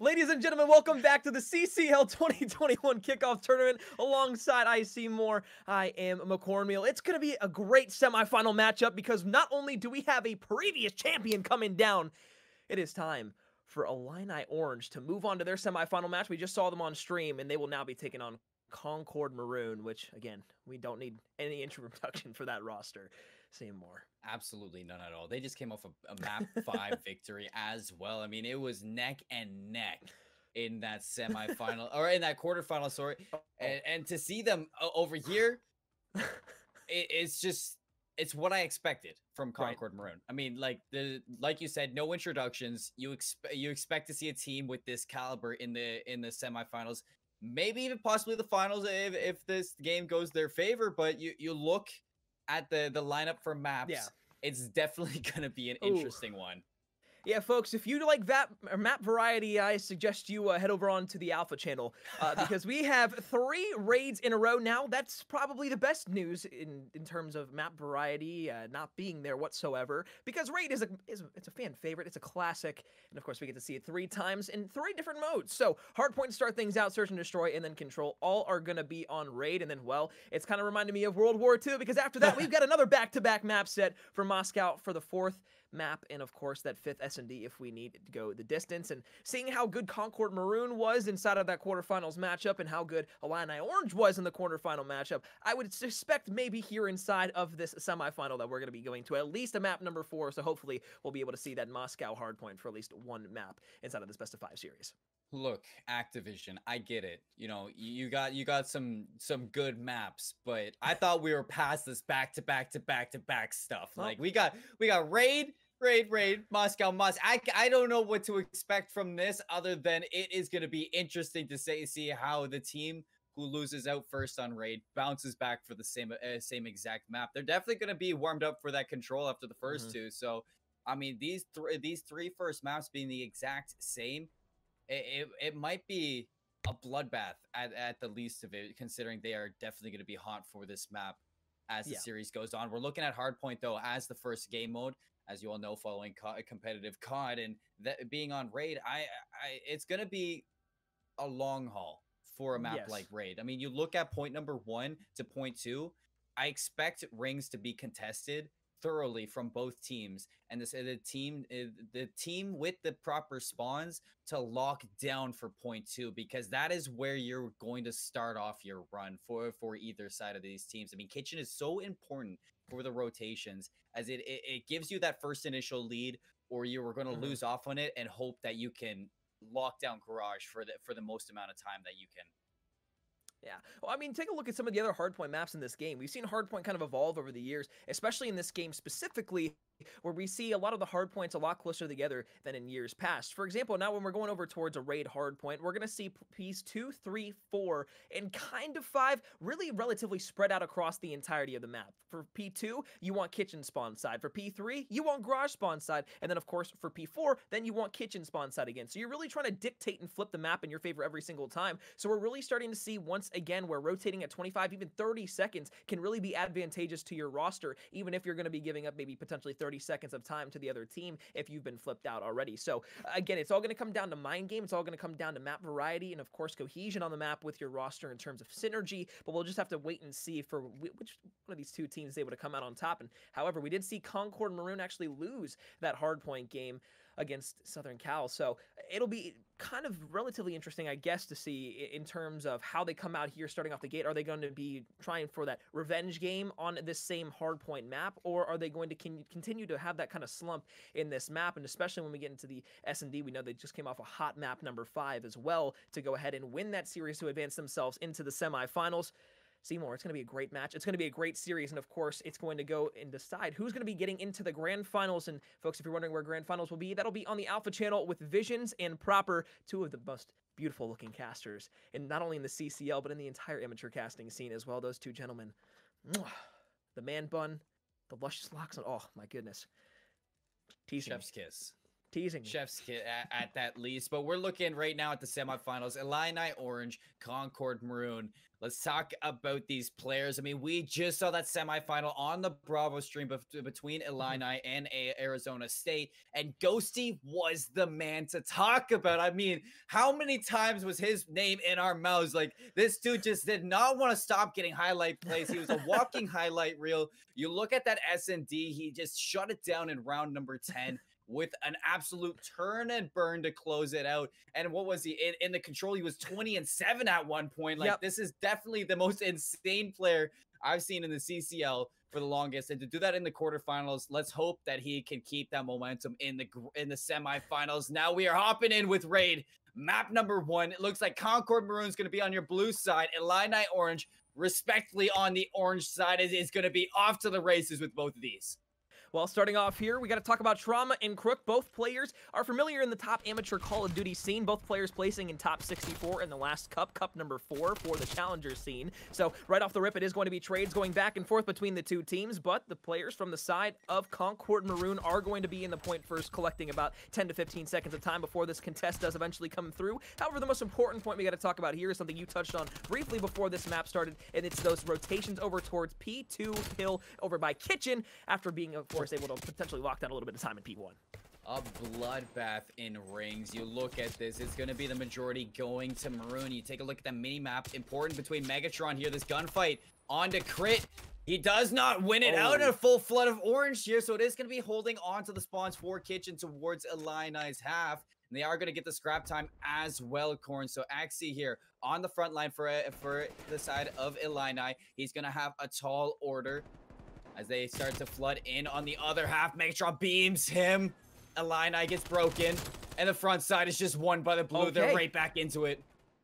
Ladies and gentlemen, welcome back to the CCL 2021 kickoff tournament. Alongside I see more, I am McCormiel. It's going to be a great semifinal matchup because not only do we have a previous champion coming down, it is time for Illini Orange to move on to their semifinal match. We just saw them on stream, and they will now be taking on Concord Maroon, which, again, we don't need any introduction for that roster. Say more. Absolutely none at all. They just came off a map 5 victory as well. I mean, it was neck and neck in that semifinal or in that quarterfinal, sorry. And to see them over here, it's what I expected from Concord Maroon. I mean, like you said, no introductions. You expect to see a team with this caliber in the semifinals, maybe even possibly the finals if this game goes their favor. But you look at the lineup for maps, it's definitely gonna be an interesting one. Yeah, folks, if you like that map variety, I suggest you head over on to the Alpha channel because we have 3 raids in a row now. That's probably the best news in terms of map variety not being there whatsoever, because raid it's a fan favorite. It's a classic, and of course we get to see it 3 times in 3 different modes. So hardpoint to start things out, search and destroy, and then control all are gonna be on raid. And then, well, it's kind of reminded me of World War II because after that we've got another back-to-back map set for Moscow for the 4th map, and of course that 5th S&D if we need to go the distance. And seeing how good Concord Maroon was inside of that quarterfinals matchup and how good Illini Orange was in the quarterfinal matchup, I would suspect maybe here inside of this semifinal that we're going to be going to at least a map number 4, so hopefully we'll be able to see that Moscow hardpoint for at least one map inside of this best of 5 series. Look, Activision, I get it. You know, you got some good maps, but I thought we were past this back to back stuff. Like we got raid, Moscow. I don't know what to expect from this other than it is going to be interesting to see how the team who loses out first on raid bounces back for the same exact map. They're definitely going to be warmed up for that control after the first 2. So, I mean, these three first maps being the exact same, it might be a bloodbath at the least of it, considering they are definitely going to be hot for this map as the series goes on. We're looking at hardpoint though as the first game mode, as you all know, following competitive COD, and that being on raid, it's going to be a long haul for a map like raid. I mean, you look at point number 1 to point 2, I expect rings to be contested thoroughly from both teams, and the team with the proper spawns to lock down for point 2, because that is where you're going to start off your run for either side of these teams. I mean, kitchen is so important for the rotations, as it gives you that first initial lead, or you were going to lose off on it and hope that you can lock down garage for the most amount of time that you can. Yeah. Well, I mean, take a look at some of the other hardpoint maps in this game. We've seen hardpoint kind of evolve over the years, especially in this game specifically, where we see a lot of the hardpoints a lot closer together than in years past. For example, now when we're going over towards a raid hardpoint, we're going to see piece 2, 3, 4, and kind of 5 really relatively spread out across the entirety of the map. For P2, you want kitchen spawn side. For P3, you want garage spawn side. And then, of course, for P4, then you want kitchen spawn side again. So you're really trying to dictate and flip the map in your favor every single time. So we're really starting to see, once again, where rotating at 25, even 30 seconds can really be advantageous to your roster, even if you're going to be giving up maybe potentially 30 seconds of time to the other team if you've been flipped out already. So again, it's all going to come down to mind game. It's all going to come down to map variety and, of course, cohesion on the map with your roster in terms of synergy. But we'll just have to wait and see for which one of these two teams is able to come out on top. And however, we did see Concord Maroon actually lose that hardpoint game against Southern Cal. So it'll be kind of relatively interesting, I guess, to see in terms of how they come out here starting off the gate. Are they going to be trying for that revenge game on this same hardpoint map, or are they going to continue to have that kind of slump in this map? And especially when we get into the S&D, we know they just came off a hot map number 5 as well to go ahead and win that series to advance themselves into the semifinals. Seymour, it's going to be a great match. It's going to be a great series, and of course, it's going to go and decide who's going to be getting into the grand finals. And folks, if you're wondering where grand finals will be, that'll be on the Alpha channel with Visions and Proper, 2 of the most beautiful looking casters, and not only in the CCL, but in the entire amateur casting scene as well. Those 2 gentlemen, the man bun, the luscious locks, and oh my goodness. Teasing Chef's kiss. Teasing me. Chef's kit at that least. But we're looking right now at the semifinals. Illini Orange, Concord Maroon. Let's talk about these players. I mean, we just saw that semifinal on the Bravo stream between Illini and Arizona State, and Ghosty was the man to talk about. I mean, how many times was his name in our mouths? Like, this dude just did not want to stop getting highlight plays. He was a walking highlight reel. You look at that S&D, he just shut it down in round number 10. With an absolute turn and burn to close it out. And what was he in the control? He was 20-7 at one point. Like, This is definitely the most insane player I've seen in the CCL for the longest. And to do that in the quarterfinals, let's hope that he can keep that momentum in the semifinals. Now we are hopping in with Raid. Map number 1. It looks like Concord Maroon's going to be on your blue side. Illini Orange, respectfully on the orange side, is going to be off to the races with both of these. Well, starting off here, we got to talk about Trauma and Crook. Both players are familiar in the top amateur Call of Duty scene. Both players placing in top 64 in the last cup number 4 for the challenger scene. So right off the rip, it is going to be trades going back and forth between the two teams, but the players from the side of Concord Maroon are going to be in the point first, collecting about 10 to 15 seconds of time before this contest does eventually come through. However, the most important point we got to talk about here is something you touched on briefly before this map started, and it's those rotations over towards P2 Hill over by Kitchen after being, of course, able to potentially lock down a little bit of time in P1. A bloodbath in rings. You look at this, it's going to be the majority going to Maroon. You take a look at the mini map. Important between Megatron here. This gunfight on to Crit. He does not win it out in a full flood of orange here, so it is going to be holding on to the spawns for Kitchen towards Illini's half. And they are going to get the scrap time as well, Corn. So Axie here on the front line for the side of Illini. He's going to have a tall order as they start to flood in on the other half. Megatron beams him. Illini gets broken. And the front side is just won by the blue. Okay. They're right back into it.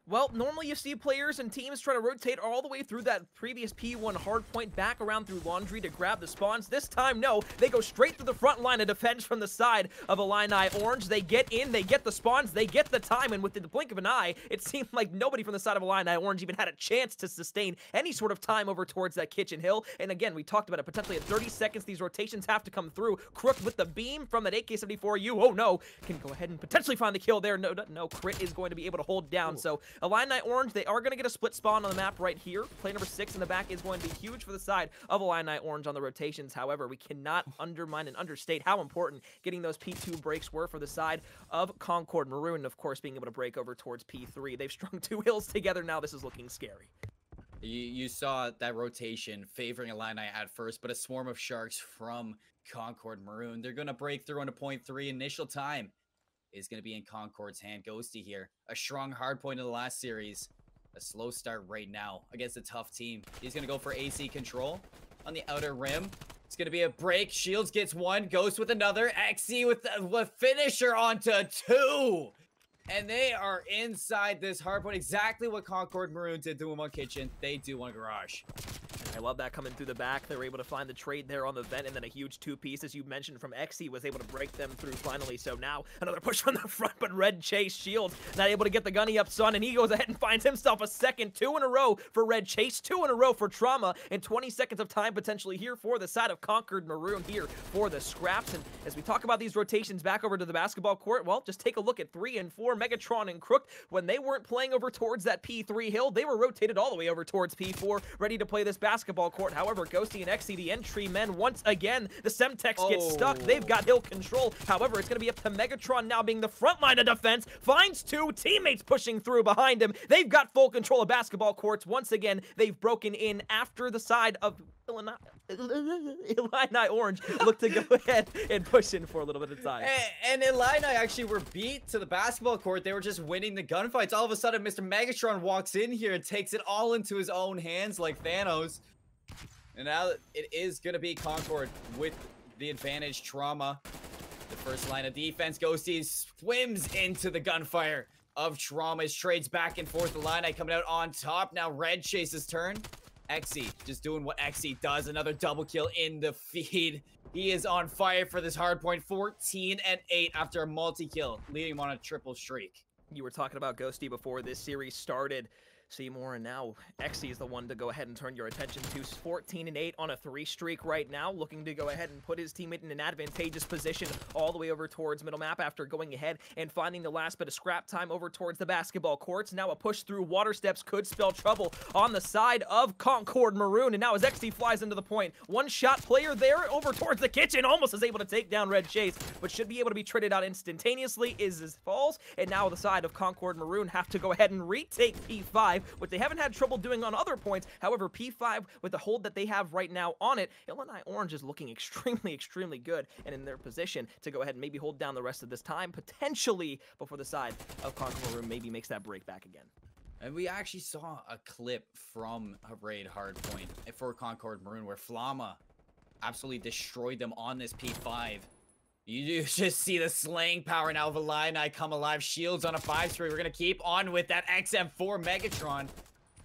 Well, normally you see players and teams try to rotate all the way through that previous P1 hardpoint back around through Laundry to grab the spawns. This time, no. They go straight through the front line of defense from the side of Illini Orange. They get in, they get the spawns, they get the time, and within the blink of an eye, it seemed like nobody from the side of Illini Orange even had a chance to sustain any sort of time over towards that Kitchen Hill. And again, we talked about it, potentially at 30 seconds, these rotations have to come through. Crook with the beam from that AK-74U, oh no, can go ahead and potentially find the kill there. No, Crit is going to be able to hold down. So Illini Orange, they are going to get a split spawn on the map right here. Play number 6 in the back is going to be huge for the side of Illini Orange on the rotations. However, we cannot undermine and understate how important getting those P2 breaks were for the side of Concord Maroon, and of course being able to break over towards P3. They've strung 2 hills together now. This is looking scary. You saw that rotation favoring Illini at first, but a swarm of sharks from Concord Maroon. They're going to break through on a .3 initial time. Is going to be in Concord's hand. Ghosty here. A strong hard point in the last series. A slow start right now against a tough team. He's going to go for AC control on the outer rim. It's going to be a break. Shields gets 1. Ghost with another. XC with the finisher onto 2. And they are inside this hard point. Exactly what Concord Maroon did to him on Kitchen. They do on Garage. I love that coming through the back. They were able to find the trade there on the vent, and then a huge 2-piece, as you mentioned, from XE was able to break them through finally. So now another push from the front, but Red Chase Shields not able to get the gunny up, son, and he goes ahead and finds himself a second. 2 in a row for Red Chase, 2 in a row for Trauma, and 20 seconds of time potentially here for the side of Concord Maroon here for the scraps. And as we talk about these rotations back over to the basketball court, well, just take a look at 3 and 4, Megatron and Crook. When they weren't playing over towards that P3 hill, they were rotated all the way over towards P4, ready to play this basketball court. However, Ghosty and XC, the entry men, once again, the Semtex get stuck. They've got hill control. However, it's going to be up to Megatron now being the front line of defense. Finds 2 teammates pushing through behind him. They've got full control of basketball courts. Once again, they've broken in after the side of Illini Orange look to go ahead and push in for a little bit of time. And Illini actually were beat to the basketball court. They were just winning the gunfights. All of a sudden, Mr. Megatron walks in here and takes it all into his own hands like Thanos. And now it is going to be Concord with the advantage. Trauma, the first line of defense. Ghosty swims into the gunfire of Trauma's trades back and forth. Illini coming out on top. Now Red Chase's turn. XE just doing what XE does. Another double kill in the feed. He is on fire for this hard point. 14 and 8 after a multi-kill, leading him on a triple streak. You were talking about Ghosty before this series started. Seymour, and now Xe is the one to go ahead and turn your attention to. 14-8 on a 3 streak right now, looking to go ahead and put his teammate in an advantageous position all the way over towards middle map after going ahead and finding the last bit of scrap time over towards the basketball courts. Now a push through water steps could spell trouble on the side of Concord Maroon, and now as Xe flies into the point, one shot player there over towards the kitchen, almost is able to take down Red Chase, but should be able to be traded out instantaneously. Is falls, and now the side of Concord Maroon have to go ahead and retake P5, which they haven't had trouble doing on other points. However, P5, with the hold that they have right now on it, Illinois Orange is looking extremely good and in their position to go ahead and maybe hold down the rest of this time, potentially before the side of Concord Maroon maybe makes that break back again. And we actually saw a clip from a raid hardpoint for Concord Maroon where Flama absolutely destroyed them on this P5. You just see the slaying power now of Illini come alive. Shields on a 5-3. We're going to keep on with that XM4 Megatron.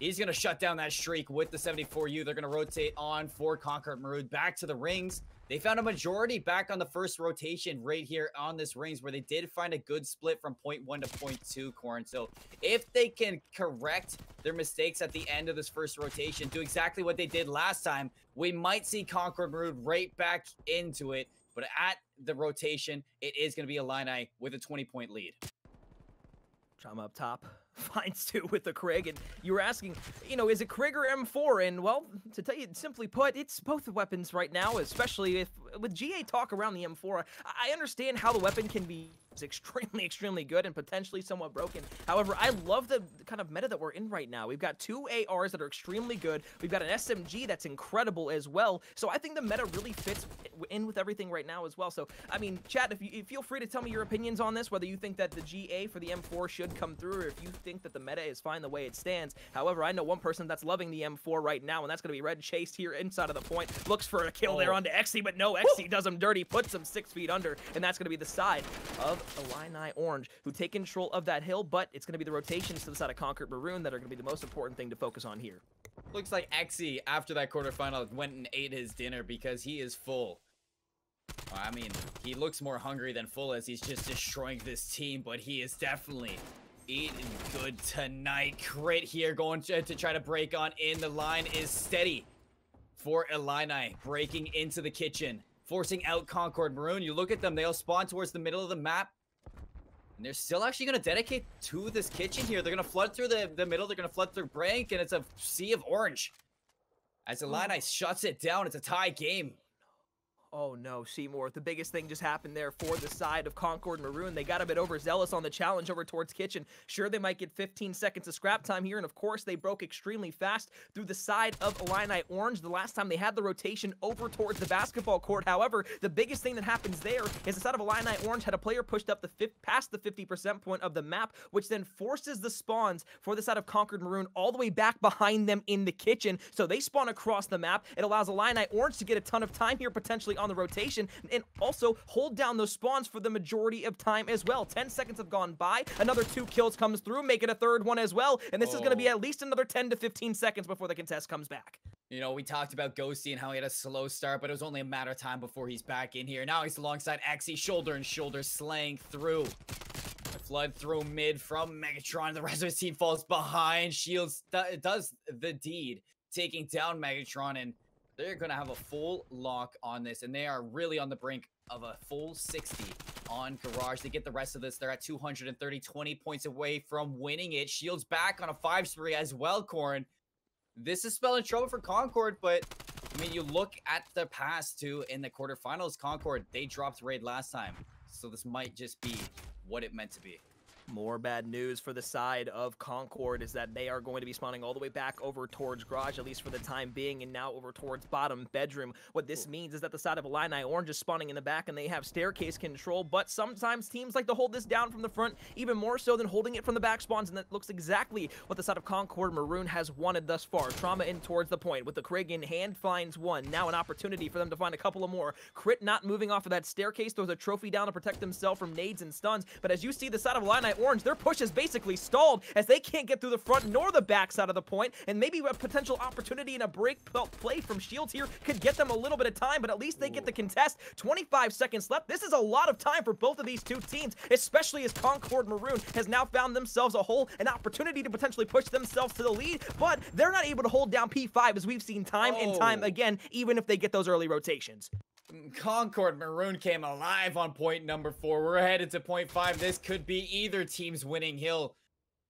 He's going to shut down that streak with the 74U. They're going to rotate on for Concord Maroon back to the rings. They found a majority back on the first rotation right here on this rings where they did find a good split from point 1 to point 2, Corin. So if they can correct their mistakes at the end of this first rotation, do exactly what they did last time, we might see Concord Maroon right back into it. But at the rotation, it is going to be Illini with a 20-point lead. Trauma up top. Finds 2 with the Krig, and you were asking, you know, is it Krig or M4? And, well, to tell you simply put, it's both weapons right now, especially if with GA talk around the M4. I understand how the weapon can be extremely good and potentially somewhat broken. However, I love the kind of meta that we're in right now. We've got 2 ARs that are extremely good. We've got an SMG that's incredible as well. So I think the meta really fits in with everything right now as well. So, I mean, chat, if you feel free to tell me your opinions on this, whether you think that the GA for the M4 should come through, or if you think that the meta is fine the way it stands. However, I know one person that's loving the M4 right now, and that's going to be Red Chase here inside of the point. Looks for a kill there onto Xe, but no, Xe does him dirty, puts him 6 feet under, and that's going to be the side of Illini Orange, who take control of that hill, but it's going to be the rotations to the side of Concord Maroon that are going to be the most important thing to focus on here. Looks like Xe, after that quarterfinal, went and ate his dinner because he is full. I mean, he looks more hungry than full as he's just destroying this team, but he is definitely eating good tonight. Crit here going to try to break on in. The line is steady for Illini, breaking into the kitchen, forcing out Concord Maroon. You look at them, they'll spawn towards the middle of the map. And they're still actually going to dedicate to this kitchen here. They're going to flood through the middle. They're going to flood through Brank, and it's a sea of orange. As Illini shuts it down, it's a tie game. Oh no, Seymour, the biggest thing just happened there for the side of Concord Maroon. They got a bit overzealous on the challenge over towards kitchen. Sure, they might get 15 seconds of scrap time here, and of course, they broke extremely fast through the side of Illini Orange the last time they had the rotation over towards the basketball court. However, the biggest thing that happens there is the side of Illini Orange had a player pushed up past the 50% point of the map, which then forces the spawns for the side of Concord Maroon all the way back behind them in the kitchen. So they spawn across the map. It allows Illini Orange to get a ton of time here, potentially on the rotation, and also hold down those spawns for the majority of time as well. 10 seconds have gone by. Another 2 kills comes through, make it a third one as well, and this is going to be at least another 10 to 15 seconds before the contest comes back. You know, we talked about Ghosty and how he had a slow start, but it was only a matter of time before he's back in here. Now he's alongside Xe, shoulder and shoulder, slaying through. Flood through mid from Megatron. The rest of his team falls behind. Shields does the deed, taking down Megatron, and they're going to have a full lock on this, and they are really on the brink of a full 60 on Garage. They get the rest of this. They're at 230, 20 points away from winning it. Shields back on a 5-3 as well, Corin. This is spelling trouble for Concord, but, I mean, you look at the past, too, in the quarterfinals, Concord, they dropped raid last time, so this might just be what it meant to be. More bad news for the side of Concord is that they are going to be spawning all the way back over towards Garage, at least for the time being, and now over towards bottom bedroom. What this means is that the side of Illini Orange is spawning in the back, and they have staircase control, but sometimes teams like to hold this down from the front, even more so than holding it from the back spawns, and that looks exactly what the side of Concord Maroon has wanted thus far. Trauma in towards the point with the Krig in hand, finds one. Now an opportunity for them to find a couple of more. Crit not moving off of that staircase, throws a trophy down to protect himself from nades and stuns, but as you see, the side of Illini Knight Orange, their push is basically stalled as they can't get through the front nor the back side of the point, and maybe a potential opportunity in a break play from Shields here could get them a little bit of time, but at least they get the contest. 25 seconds left. This is a lot of time for both of these two teams, especially as Concord Maroon has now found themselves an opportunity to potentially push themselves to the lead, but they're not able to hold down P5 as we've seen time and time again, even if they get those early rotations. Concord Maroon came alive on point number 4. We're headed to point 5. This could be either team's winning hill.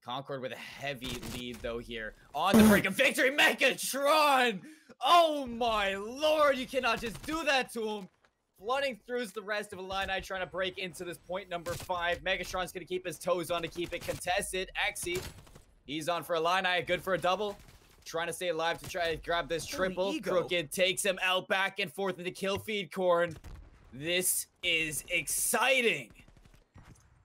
Concord with a heavy lead, though, here. On the brink of victory, Megatron! Oh, my lord, you cannot just do that to him. Flooding through the rest of Illini, trying to break into this point number 5. Megatron's going to keep his toes on to keep it contested. Axie, he's on for Illini, good for a double. Trying to stay alive to try to grab this triple. Crooked takes him out back and forth into kill feed corn. This is exciting.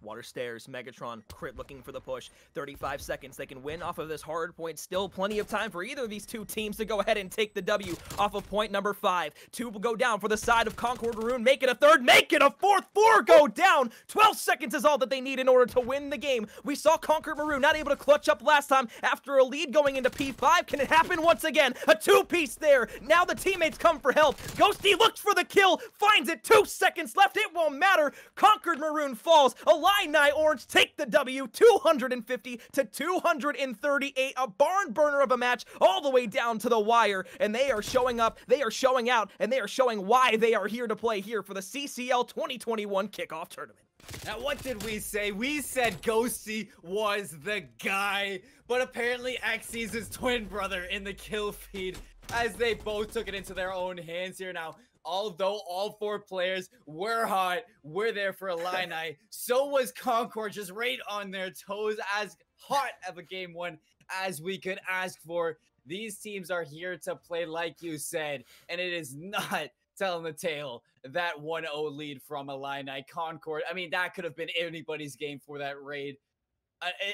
Water stairs, Megatron, crit looking for the push. 35 seconds, they can win off of this hard point. Still plenty of time for either of these two teams to go ahead and take the W off of point number 5. 2 will go down for the side of Concord Maroon. Make it a third, make it a fourth. 4 go down. 12 seconds is all that they need in order to win the game. We saw Concord Maroon not able to clutch up last time after a lead going into P5. Can it happen once again? A 2-piece there. Now the teammates come for help. Ghosty looks for the kill, finds it. 2 seconds left. It won't matter. Concord Maroon falls. Illini Orange take the W, 250 to 238, a barn burner of a match all the way down to the wire, and they are showing up, they are showing out, and they are showing why they are here to play here for the CCL 2021 kickoff tournament. Now, what did we say? We said Ghosty was the guy, but apparently Axie's his twin brother in the kill feed as they both took it into their own hands here. Now, although all 4 players were hot, we're there for Illini. So was Concord, just right on their toes, as hot of a game 1 as we could ask for. These teams are here to play, like you said, and it is not telling the tale. That 1-0 lead from Illini. Concord, I mean, that could have been anybody's game for that raid.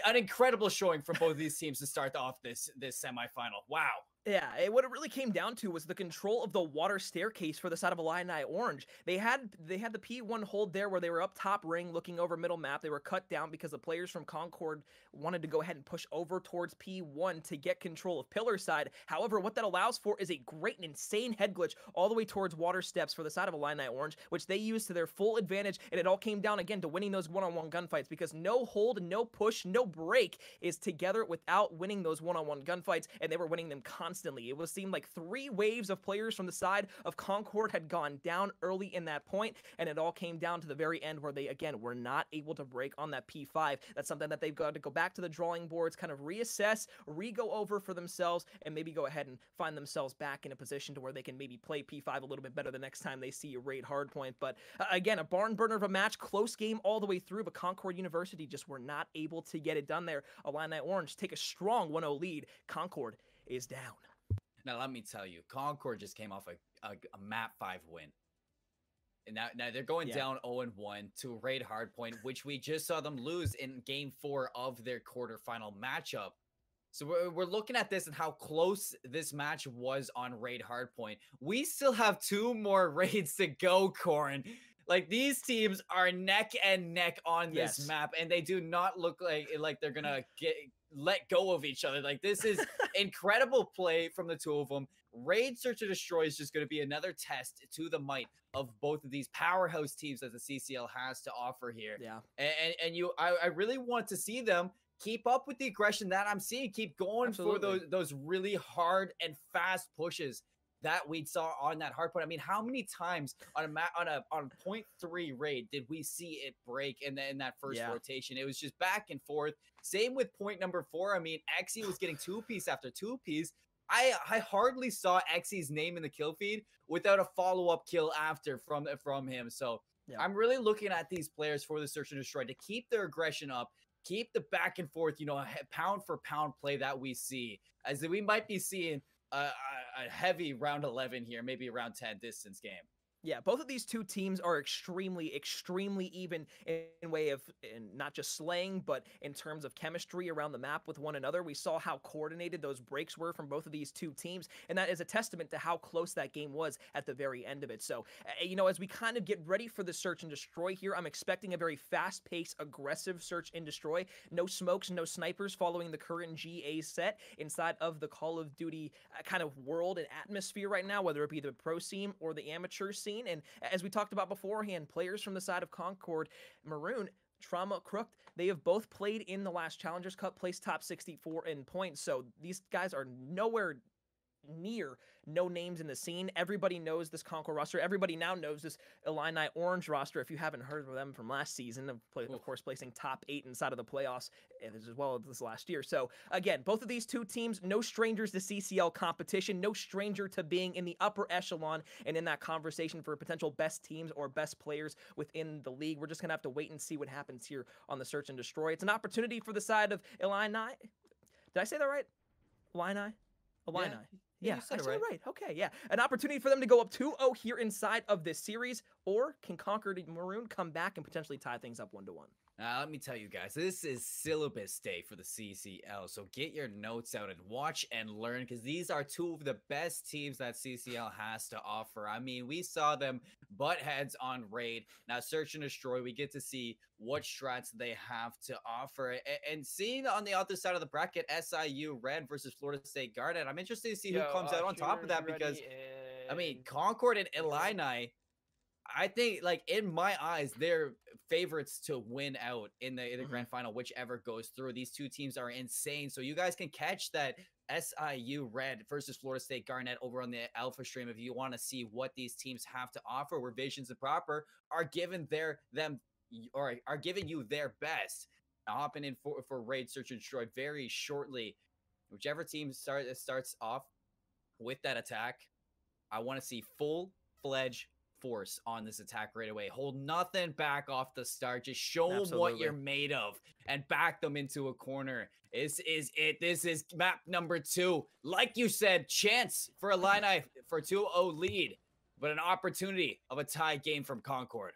An incredible showing from both of these teams to start off this semifinal. Wow. Yeah, what it really came down to was the control of the water staircase for the side of Illini Orange. They had the P1 hold there where they were up top ring looking over middle map. They were cut down because the players from Concord wanted to go ahead and push over towards P1 to get control of pillar side. However, what that allows for is a great and insane head glitch all the way towards water steps for the side of Illini Orange, which they used to their full advantage, and it all came down again to winning those one-on-one gunfights because no hold, no push, no break is together without winning those one-on-one gunfights, and they were winning them constantly. It was seemed like 3 waves of players from the side of Concord had gone down early in that point, and it all came down to the very end where they, again, were not able to break on that P5. That's something that they've got to go back to the drawing boards, kind of reassess, re-go over for themselves, and maybe go ahead and find themselves back in a position to where they can maybe play P5 a little bit better the next time they see a raid hardpoint. But again, a barn burner of a match, close game all the way through, but Concord University just were not able to get it done there. Illini Orange take a strong 1-0 lead. Concord is down. Now, let me tell you, Concord just came off a map 5 win. And now they're going down 0-1 to a raid hardpoint, which we just saw them lose in game 4 of their quarterfinal matchup. So we're looking at this and how close this match was on raid hardpoint. We still have 2 more raids to go, Corn. Like, these teams are neck and neck on this map, and they do not look like they're gonna let go of each other. Like, this is incredible play from the 2 of them. Raid Search and Destroy is just going to be another test to the might of both of these powerhouse teams that the CCL has to offer here. Yeah. And I really want to see them keep up with the aggression that I'm seeing, keep going for those really hard and fast pushes that we saw on that hard point. I mean, how many times on point 3 raid did we see it break in that first rotation? It was just back and forth. Same with point number 4. I mean, Axie was getting 2-piece after 2-piece. I hardly saw Xe's name in the kill feed without a follow-up kill after from him. So I'm really looking at these players for the Search and Destroy to keep their aggression up, keep the back and forth, pound for pound play that we see, as we might be seeing a heavy round 11 here, maybe around 10 distance game. Yeah, both of these two teams are extremely even in way of not just slaying, but in terms of chemistry around the map with one another. We saw how coordinated those breaks were from both of these two teams, and that is a testament to how close that game was at the very end of it. So, as we kind of get ready for the search and destroy here, I'm expecting a very fast-paced, aggressive search and destroy. No smokes, no snipers following the current GA set inside of the Call of Duty kind of world and atmosphere right now, whether it be the pro scene or the amateur scene. And as we talked about beforehand, players from the side of Concord, Maroon, Trauma, Crooked, they have both played in the last Challengers Cup, placed top 64 in points. So these guys are nowhere near no names in the scene. Everybody knows this Concord roster. Everybody now knows this Illini Orange roster. If you haven't heard of them from last season, of course, placing top 8 inside of the playoffs as well as this last year. So again, both of these two teams, no strangers to CCL competition, no stranger to being in the upper echelon and in that conversation for potential best teams or best players within the league. We're just gonna have to wait and see what happens here on the search and destroy. It's an opportunity for the side of Illini. Did I say that right? Illini? Illini. Yeah, I said it right. Okay, yeah. An opportunity for them to go up 2-0 here inside of this series, or can Concord Maroon come back and potentially tie things up 1-1? Let me tell you guys, this is syllabus day for the CCL, so get your notes out and watch and learn, because these are two of the best teams that CCL has to offer. I mean, we saw them butt heads on Raid. Now, Search and Destroy, we get to see what strats they have to offer. And seeing on the other side of the bracket, SIU Red versus Florida State Garnet, I'm interested to see who comes out on top of that, because, I mean, Concord and Illini, I think, like, in my eyes, they're favorites to win out in the grand final, whichever goes through. These two teams are insane. So you guys can catch that SIU Red versus Florida State Garnet over on the Alpha stream if you want to see what these teams have to offer, where Visions and Proper are giving are giving you their best. Now, hopping in for Raid Search and Destroy very shortly. Whichever team starts off with that attack, I want to see full-fledged force on this attack right away. Hold nothing back off the start. Just show them what you're made of and back them into a corner. This is it. This is map number 2. Like you said, chance for Illini for 2-0 lead, but an opportunity of a tie game from Concord.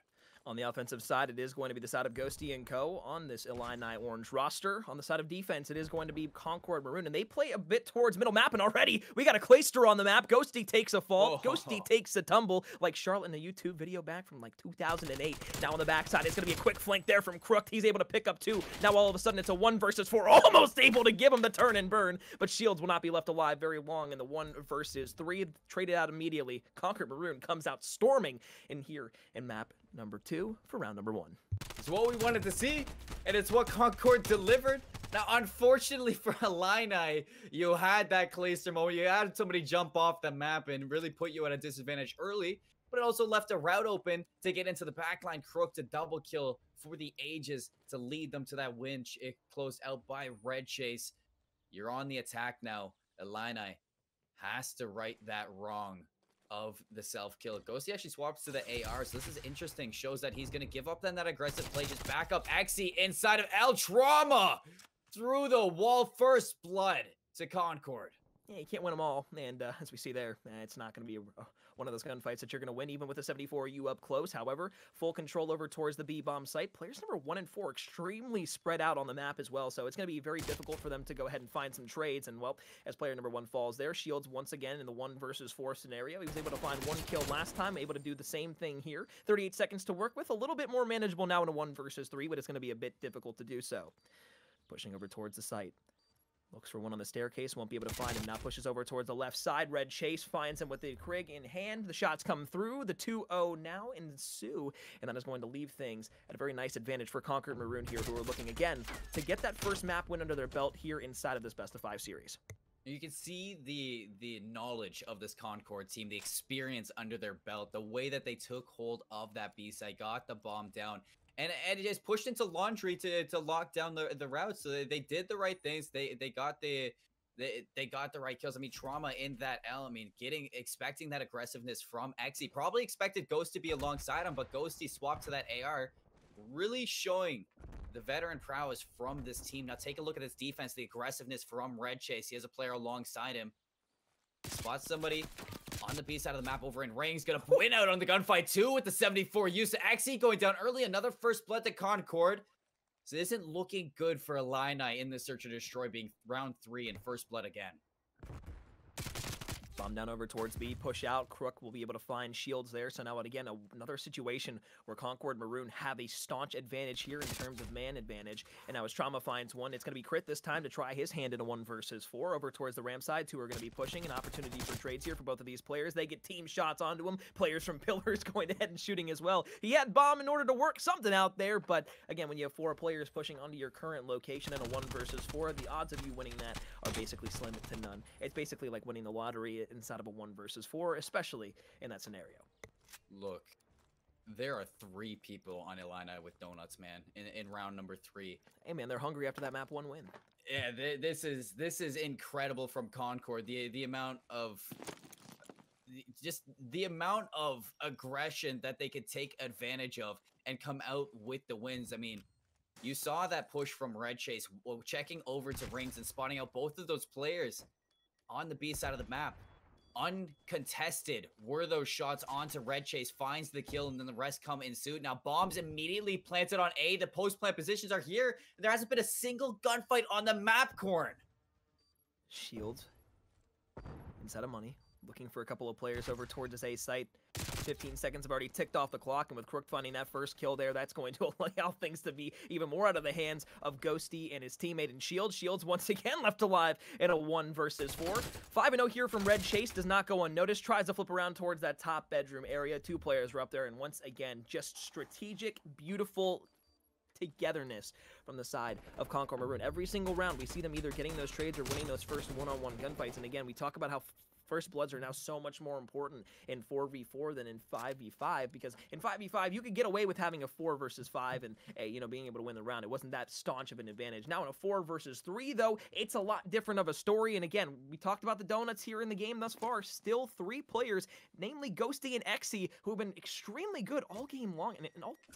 On the offensive side, it is going to be the side of Ghosty and Co. on this Illini Orange roster. On the side of defense, it is going to be Concord Maroon, and they play a bit towards middle map, and already we got a Clayster on the map. Ghosty takes a fall. Ghosty takes a tumble, like Charlotte in the YouTube video back from like 2008. Now on the backside, it's going to be a quick flank there from Crooked. He's able to pick up 2. Now all of a sudden, it's a 1 versus 4, almost able to give him the turn and burn, but Shields will not be left alive very long in the 1 versus 3. Traded out immediately. Concord Maroon comes out storming in here in map number 2 for round number 1. It's what we wanted to see, and it's what Concord delivered. Now, unfortunately for Illini, you had that Clayster moment. You had somebody jump off the map and really put you at a disadvantage early, but it also left a route open to get into the backline. Crook to double kill for the ages to lead them to that win. It closed out by Red Chase. You're on the attack now. Illini has to right that wrong of the self-kill. Ghosty actually swaps to the AR, so this is interesting. Shows that he's going to give up then that aggressive play. Just back up Exy inside of El Trauma through the wall. First blood to Concord. Yeah, you can't win them all, and as we see there, it's not going to be one of those gunfights that you're going to win, even with a 74U up close. However, full control over towards the B-bomb site. Players number 1 and 4 extremely spread out on the map as well, so it's going to be very difficult for them to go ahead and find some trades. And, well, as player number 1 falls there, Shields once again in the 1 versus 4 scenario. He was able to find 1 kill last time, able to do the same thing here. 38 seconds to work with, a little bit more manageable now in a 1 versus 3, but it's going to be a bit difficult to do so. Pushing over towards the site. Looks for 1 on the staircase, won't be able to find him. Now pushes over towards the left side. Red Chase finds him with the Krig in hand. The shots come through. The 2-0 now ensue, and that is going to leave things at a very nice advantage for Concord Maroon here, who are looking again to get that first map win under their belt here inside of this best-of-5 series. You can see the knowledge of this Concord team, the experience under their belt, the way that they took hold of that B-side, got the bomb down, and it just pushed into laundry to lock down the route. So they did the right things. They got the right kills. I mean, Trauma in that L. I mean, expecting that aggressiveness from Exy. Probably expected Ghost to be alongside him, but Ghosty swapped to that AR, really showing the veteran prowess from this team. Now take a look at this defense, the aggressiveness from Red Chase. He has a player alongside him. Spots somebody on the B side of the map over in Ring's gonna win out on the gunfight too with the 74 use of Xe going down early. Another first blood to Concord. So this isn't looking good for Illini in the search and destroy, being round 3 and first blood again. Bomb down over towards B, push out. Crook will be able to find shields there. So now, again, another situation where Concord Maroon have a staunch advantage here in terms of man advantage. And now as Trauma finds one, it's going to be Crit this time to try his hand in a 1 versus 4 over towards the ramp side. 2 are going to be pushing. An opportunity for trades here for both of these players. They get team shots onto him. Players from Pillars going ahead and shooting as well. He had Bomb in order to work something out there. But again, when you have 4 players pushing onto your current location in a 1 versus 4, the odds of you winning that are basically slim to none. It's basically like winning the lottery inside of a 1 versus 4, especially in that scenario. Look, there are 3 people on Illini with donuts, man, in round number 3. Hey, man, they're hungry after that map 1 win. Yeah, this is incredible from Concord. The amount of just the amount of aggression that they could take advantage of and come out with the wins. I mean, you saw that push from Red Chase, checking over to Rings and spotting out both of those players on the B side of the map. Uncontested were those shots onto Red Chase, finds the kill, and then the rest come in suit. Now bombs immediately planted on A. The post-plant positions are here. There hasn't been a single gunfight on the map, Corn. Shields instead of money. Looking for a couple of players over towards his A site. 15 seconds have already ticked off the clock, and with Crook finding that first kill there, that's going to allow things to be even more out of the hands of Ghosty and his teammate in Shields. Shields once again left alive in a 1 versus 4. 5-0 here from Red Chase does not go unnoticed. Tries to flip around towards that top bedroom area. 2 players were up there, and once again, just strategic, beautiful togetherness from the side of Concord Maroon. Every single round, we see them either getting those trades or winning those first one-on-one gunfights. And again, we talk about how First Bloods are now so much more important in 4v4 than in 5v5, because in 5v5, you could get away with having a 4 versus 5 and, being able to win the round. It wasn't that staunch of an advantage. Now in a 4 versus 3, though, it's a lot different of a story. And again, we talked about the donuts here in the game thus far. Still 3 players, namely Ghosty and Xe, who have been extremely good all game long and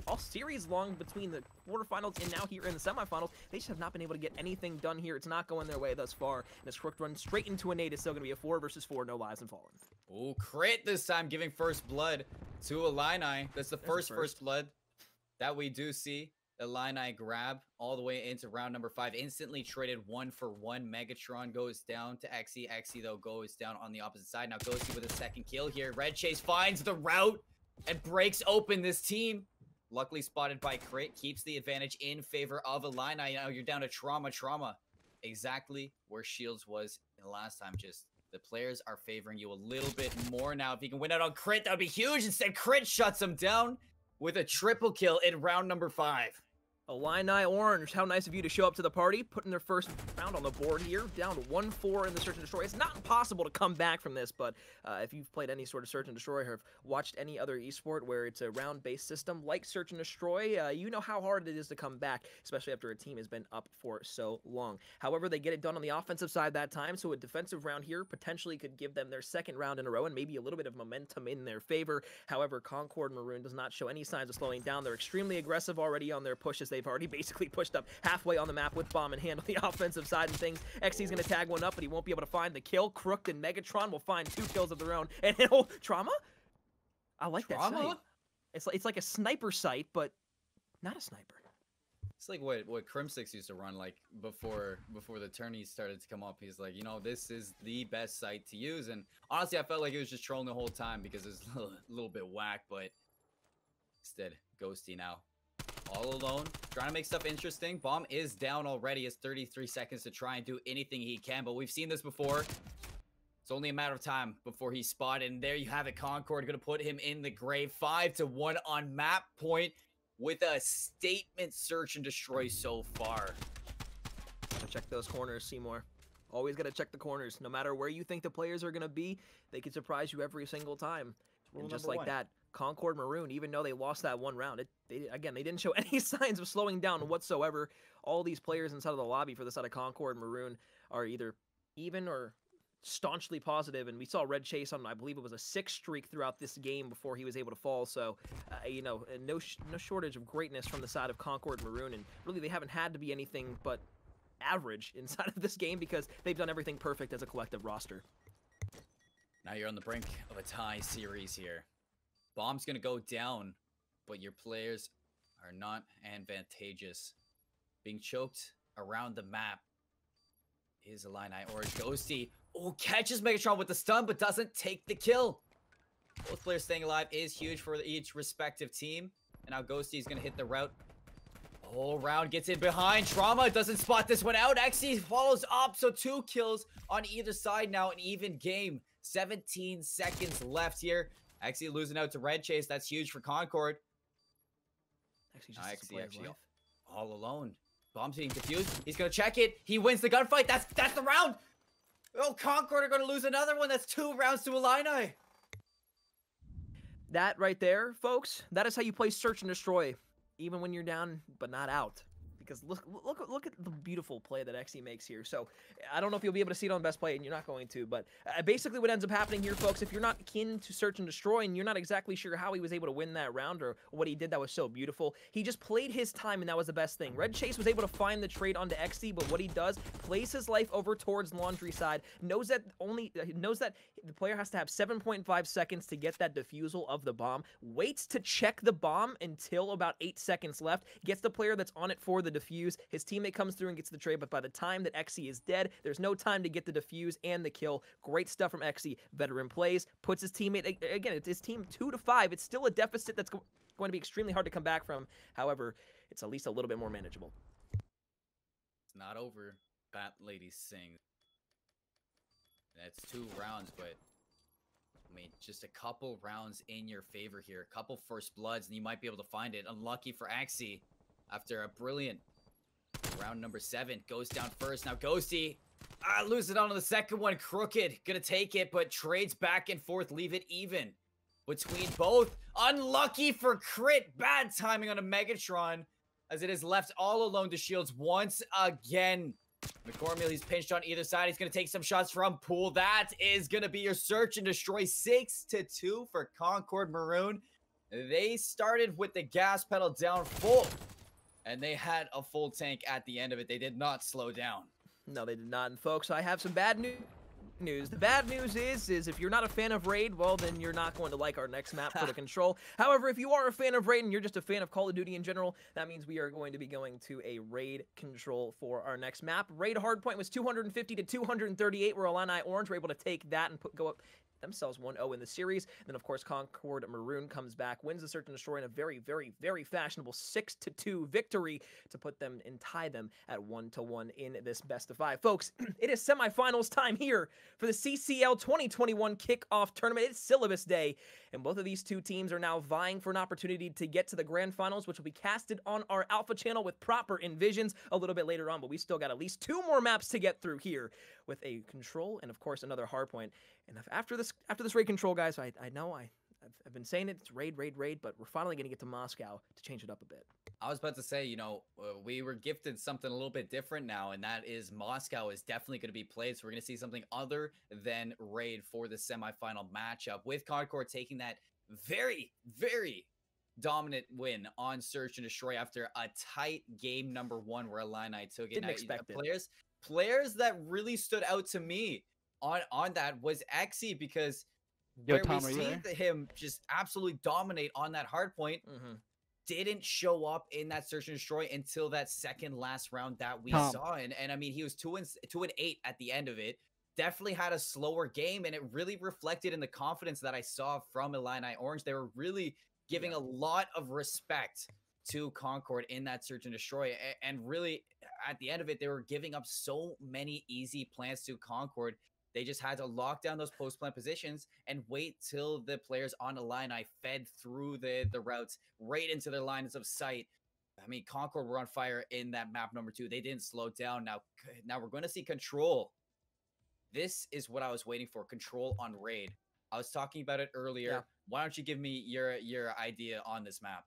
all series long between the quarterfinals and now here in the semifinals. They just have not been able to get anything done here. It's not going their way thus far. And this Crook run straight into a nade is still going to be a 4 versus 4. No lives and fallen. Oh, Crit this time giving first blood to Illini. That's the first blood that we do see. Illini grab all the way into round number 5. Instantly traded 1-for-1. Megatron goes down to Xe. Xe, though, goes down on the opposite side. Now Ghosty with a second kill here. Red Chase finds the route and breaks open this team. Luckily spotted by Crit. Keeps the advantage in favor of Illini. Now you're down to Trauma. Trauma exactly where Shields was in the last time. Just the players are favoring you a little bit more now. If you can win out on Crit, that would be huge. Instead, Crit shuts him down with a triple kill in round number 5. Illini Orange, how nice of you to show up to the party, putting their first round on the board here, down to 1-4 in the Search and Destroy. It's not impossible to come back from this, but if you've played any sort of Search and Destroy or have watched any other esport where it's a round-based system like Search and Destroy, you know how hard it is to come back, especially after a team has been up for so long. However, they get it done on the offensive side that time, so a defensive round here potentially could give them their second round in a row and maybe a little bit of momentum in their favor. However, Concord Maroon does not show any signs of slowing down. They're extremely aggressive already on their pushes. They've already basically pushed up halfway on the map with Bomb and hand on the offensive side and things. Xe's going to tag one up, but he won't be able to find the kill. Crooked and Megatron will find 2 kills of their own. And Trauma? I like that sight. It's like a sniper sight, but not a sniper. It's like what Crimsix used to run like before the tourneys started to come up. He's like, this is the best sight to use. And honestly, I felt like he was just trolling the whole time because it's a little bit whack, but instead, Ghosty now all alone, trying to make stuff interesting. Bomb is down already. Has 33 seconds to try and do anything he can, but we've seen this before. It's only a matter of time before he's spotted, and there you have it. Concord going to put him in the grave. 5-1 on map point with a statement search and destroy so far. Gotta check those corners, Seymour. Always gotta check the corners. No matter where you think the players are gonna be, they can surprise you every single time. And just like that, Concord Maroon, even though they lost that 1 round, they didn't show any signs of slowing down whatsoever. All these players inside of the lobby for the side of Concord Maroon are either even or staunchly positive, and we saw Red Chase on, I believe it was a 6 streak throughout this game before he was able to fall. So, no shortage of greatness from the side of Concord Maroon, and really they haven't had to be anything but average inside of this game because they've done everything perfect as a collective roster. Now you're on the brink of a tie series here. Bomb's gonna go down, but your players are not advantageous. Being choked around the map is Illini Orange. Ghosty, oh, catches Megatron with the stun, but doesn't take the kill. Both players staying alive is huge for each respective team. And now Ghosty is gonna hit the route. Oh, Round gets in behind. Trauma doesn't spot this one out. Xe follows up, so 2 kills on either side now, an even game. 17 seconds left here. Xe losing out to Red Chase. That's huge for Concord. Xe actually all alone. Bomb's being defused. He's gonna check it. He wins the gunfight. That's the round. Oh, Concord are gonna lose another one. That's 2 rounds to Illini. That right there, folks, that is how you play Search and Destroy, even when you're down but not out. Because look at the beautiful play that Xe makes here. So I don't know if you'll be able to see it on Best Play, and you're not going to, but basically what ends up happening here, folks, if you're not keen to Search and Destroy and you're not exactly sure how he was able to win that round or what he did that was so beautiful, he just played his time, and that was the best thing. Red Chase was able to find the trade onto Xe, but what he does, plays his life over towards Laundry side, knows that the player has to have 7.5 seconds to get that defusal of the bomb, waits to check the bomb until about 8 seconds left, gets the player that's on it for the defuse. His teammate comes through and gets the trade, but by the time that Xe is dead, there's no time to get the defuse and the kill. Great stuff from Xe. Veteran plays, puts his teammate, again, it's his team 2-5. It's still a deficit that's going to be extremely hard to come back from. However, it's at least a little bit more manageable. It's not over, Bat Lady sings. That's 2 rounds, but I mean, just a couple rounds in your favor here. A couple first bloods, and you might be able to find it. Unlucky for Xe after a brilliant round number 7. Goes down first. Now Ghosty loses it on the second one. Crooked gonna take it, but trades back and forth. Leave it even between both. Unlucky for Crit. Bad timing on a Megatron as it is left all alone to Shields once again. McCormill, he's pinched on either side. He's going to take some shots from Pool. That is going to be your Search and Destroy. 6-2 for Concord Maroon. They started with the gas pedal down full, and they had a full tank at the end of it. They did not slow down. No, they did not. And folks, I have some bad news. The bad news is if you're not a fan of Raid, well, then you're not going to like our next map for the Control. However, if you are a fan of Raid and you're just a fan of Call of Duty in general, that means we are going to be going to a Raid Control for our next map. Raid hardpoint was 250 to 238, where Illini Orange were able to take that and go up themselves 1-0 in the series. And then, of course, Concord Maroon comes back, wins the Search and Destroy in a very, very, very fashionable 6-2 victory to put them and tie them at 1-1 in this best of 5. Folks, it is semifinals time here for the CCL 2021 kickoff tournament. It's Syllabus Day, and both of these two teams are now vying for an opportunity to get to the grand finals, which will be casted on our Alpha channel with proper envisions a little bit later on, but we still got at least 2 more maps to get through here with a Control and, of course, another hardpoint. And after this Raid Control, guys, I know I've been saying it, it's Raid, but we're finally going to get to Moscow to change it up a bit. I was about to say, you know, we were gifted something a little bit different now, and that is Moscow is definitely going to be played. So we're going to see something other than Raid for the semifinal matchup, with Concord taking that very, very dominant win on Search and Destroy after a tight game number 1 where Illini took it. Didn't expect it. Players that really stood out to me on that was Xe, because where we see him just absolutely dominate on that hard point, didn't show up in that Search and Destroy until that second last round that we saw. And I mean, he was 2-8 at the end of it. Definitely had a slower game, and it really reflected in the confidence that I saw from Illini Orange. They were really giving a lot of respect to Concord in that Search and Destroy, and really at the end of it, they were giving up so many easy plants to Concord. They just had to lock down those post-plant positions and wait till the players on Illini fed through the routes right into their lines of sight. I mean, Concord were on fire in that map number 2. They didn't slow down. Now we're going to see Control. This is what I was waiting for, Control on Raid. I was talking about it earlier. Yeah. Why don't you give me your idea on this map?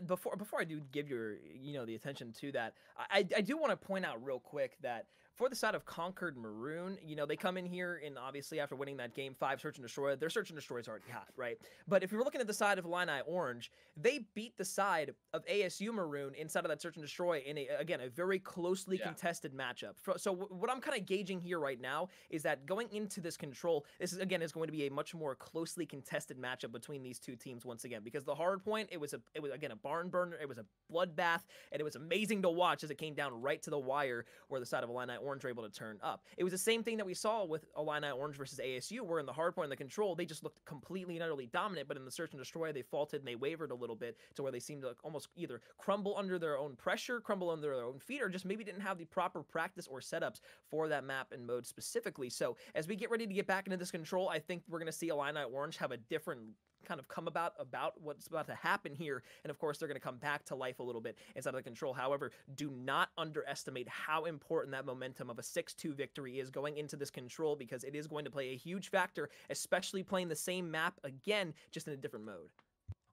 Before I do give the attention to that, I do want to point out real quick that For the side of Conquered Maroon, they come in here and obviously after winning that game 5 Search and Destroy, their Search and Destroy is already hot, right? But if you're looking at the side of Illini Orange, they beat the side of ASU Maroon inside of that Search and Destroy in a very closely contested matchup. So what I'm kind of gauging here right now is that going into this control, this is going to be a much more closely contested matchup between these two teams once again, because the hard point, it was again a barn burner, it was a bloodbath, and it was amazing to watch as it came down right to the wire where the side of Illini Orange were able to turn up. It was the same thing that we saw with Illini Orange versus ASU, where in the hard point and the control, they just looked completely and utterly dominant, but in the Search and Destroy, they faltered and they wavered a little bit to where they seemed to almost either crumble under their own pressure, crumble under their own feet, or just maybe didn't have the proper practice or setups for that map and mode specifically. So as we get ready to get back into this control, I think we're going to see Illini Orange have a different kind of come about what's about to happen here, and of course they're going to come back to life a little bit inside of the control. However, do not underestimate how important that momentum of a 6-2 victory is going into this control, because it is going to play a huge factor, especially playing the same map again, just in a different mode.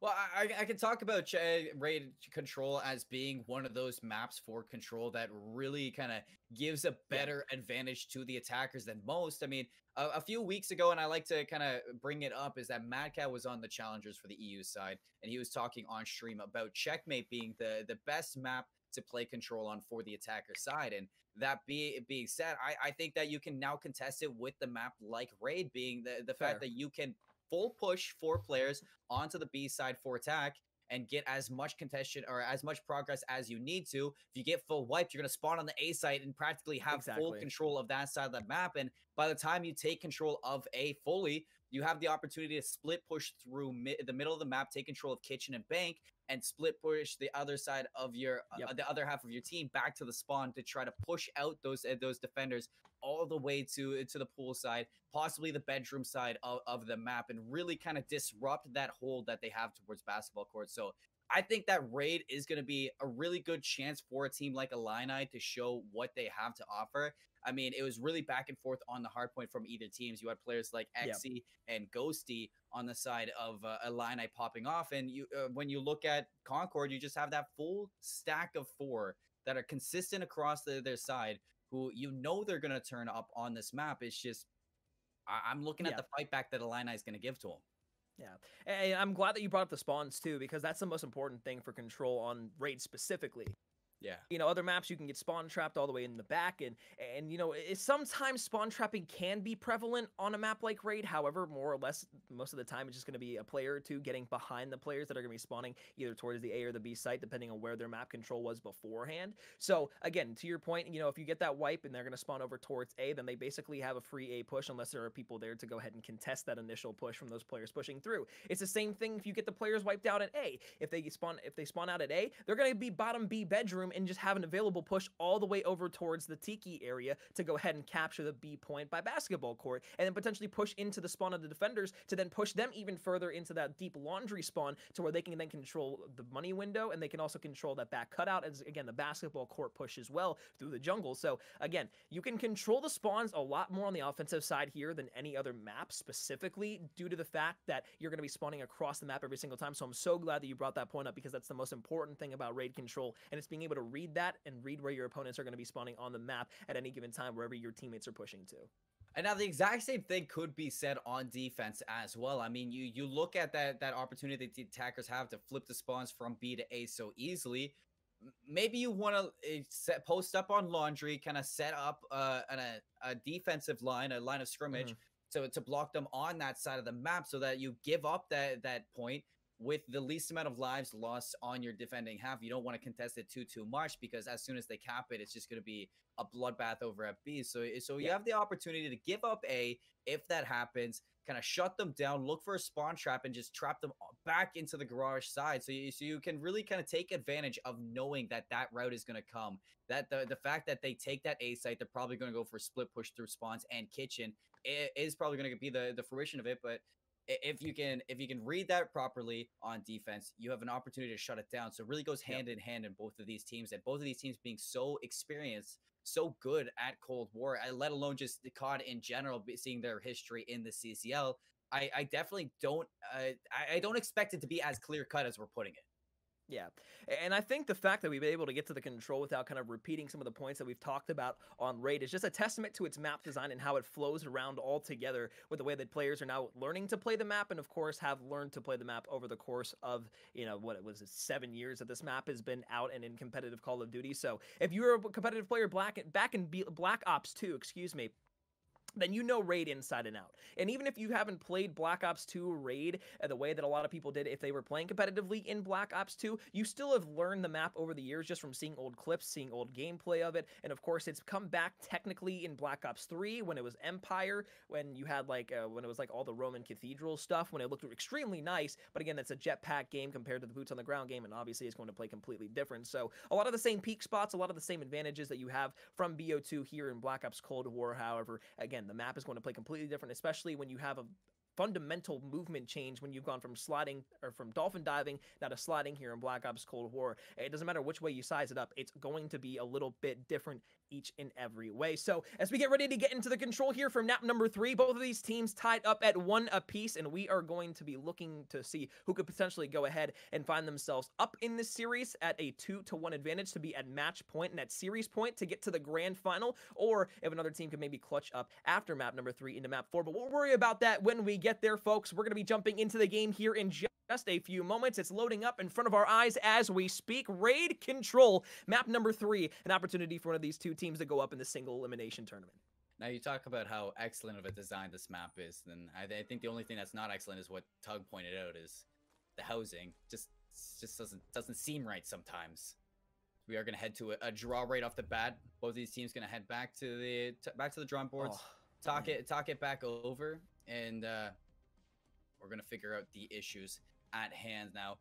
Well, I can talk about Raid Control as being one of those maps for Control that really kind of gives a better advantage to the attackers than most. I mean, a few weeks ago, and I like to kind of bring it up, is that Mad Cat was on the Challengers for the EU side, and he was talking on stream about Checkmate being the best map to play Control on for the attacker side. And that being said, I think that you can now contest it with the map like Raid, being the fact that you can full push 4 players onto the B side for attack and get as much contention or as much progress as you need to. If you get full wiped, you're going to spawn on the A side and practically have full control of that side of the map. And by the time you take control of A fully, you have the opportunity to split push through the middle of the map, take control of Kitchen and Bank, and split push the other side of your the other half of your team back to the spawn to try to push out those defenders all the way to the pool side, possibly the bedroom side of the map, and really kind of disrupt that hold that they have towards basketball court. So I think that Raid is going to be a really good chance for a team like Illini to show what they have to offer. I mean, it was really back and forth on the hard point from either teams. You had players like Exy and Ghosty on the side of Illini popping off. And you, when you look at Concord, you just have that full stack of 4 that are consistent across their side, who they're going to turn up on this map. It's just, I'm looking at the fight back that Illini is going to give to them. Yeah, and I'm glad that you brought up the spawns too, because that's the most important thing for Control on Raid specifically. Yeah. Other maps you can get spawn trapped all the way in the back, and sometimes spawn trapping can be prevalent on a map like Raid. However, more or less, most of the time, it's just going to be a player or two getting behind the players that are going to be spawning either towards the A or the B site, depending on where their map control was beforehand. So again, to your point, if you get that wipe and they're going to spawn over towards A, then they basically have a free A push unless there are people there to go ahead and contest that initial push from those players pushing through. It's the same thing if you get the players wiped out at A. If they spawn out at A, they're going to be bottom B bedroom and just have an available push all the way over towards the Tiki area to go ahead and capture the B point by basketball court, and then potentially push into the spawn of the defenders to then push them even further into that deep laundry spawn to where they can then control the money window, and they can also control that back cutout as, again, the basketball court push as well through the jungle. So again, you can control the spawns a lot more on the offensive side here than any other map, specifically due to the fact that you're going to be spawning across the map every single time. So I'm so glad that you brought that point up, because that's the most important thing about Raid Control, and it's being able to read that and read where your opponents are going to be spawning on the map at any given time, wherever your teammates are pushing to. And now the exact same thing could be said on defense as well. I mean, you look at that opportunity that the attackers have to flip the spawns from B to A so easily. Maybe you want to post up on laundry, kind of set up a defensive line, a line of scrimmage, to block them on that side of the map, so that you give up that point with the least amount of lives lost on your defending half. You don't want to contest it too much, because as soon as they cap it, it's just going to be a bloodbath over at B. So you have the opportunity to give up A if that happens, kind of shut them down, look for a spawn trap, and just trap them back into the garage side. So you can really kind of take advantage of knowing that route is going to come. That the fact that they take that A site, they're probably going to go for a split push through spawns and kitchen is probably going to be the fruition of it. But if you can read that properly on defense, you have an opportunity to shut it down. So it really goes hand in hand in both of these teams, and both of these teams being so experienced, so good at Cold War, let alone just the COD in general, seeing their history in the CCL. I definitely don't I don't expect it to be as clear cut as we're putting it. Yeah. And I think the fact that we've been able to get to the control without kind of repeating some of the points that we've talked about on Raid is just a testament to its map design and how it flows around all together with the way that players are now learning to play the map and of course have learned to play the map over the course of, what it was 7 years that this map has been out and in competitive Call of Duty. So if you're a competitive player back in Black Ops 2, excuse me, then you know Raid inside and out. And even if you haven't played Black Ops 2 Raid the way that a lot of people did if they were playing competitively in Black Ops 2, you still have learned the map over the years just from seeing old clips, seeing old gameplay of it. And of course, it's come back technically in Black Ops 3 when it was Empire, when you had when it was like all the Roman cathedral stuff, when it looked extremely nice. But again, that's a jetpack game compared to the boots on the ground game, and obviously it's going to play completely different. So a lot of the same peak spots, a lot of the same advantages that you have from BO2 here in Black Ops Cold War. However, again, the map is going to play completely different, especially when you have a fundamental movement change when you've gone from sliding or from dolphin diving now to sliding here in Black Ops Cold War. It doesn't matter which way you size it up, it's going to be a little bit different each and every way. So as we get ready to get into the control here from map number 3, both of these teams tied up at 1 apiece, and we are going to be looking to see who could potentially go ahead and find themselves up in this series at a 2-1 advantage to be at match point and at series point to get to the grand final, or if another team could maybe clutch up after map number 3 into map 4. But we'll worry about that when we get there, folks. We're going to be jumping into the game here in just a few moments. It's loading up in front of our eyes as we speak. Raid Control, map number 3, an opportunity for one of these two teams to go up in the single elimination tournament. Now you talk about how excellent of a design this map is, and I think the only thing that's not excellent is what Tug pointed out is the housing. Just doesn't seem right sometimes. We are gonna head to a draw right off the bat. Both of these teams gonna head back to the drawing boards, talk it back over, and we're gonna figure out the issues at hand. Now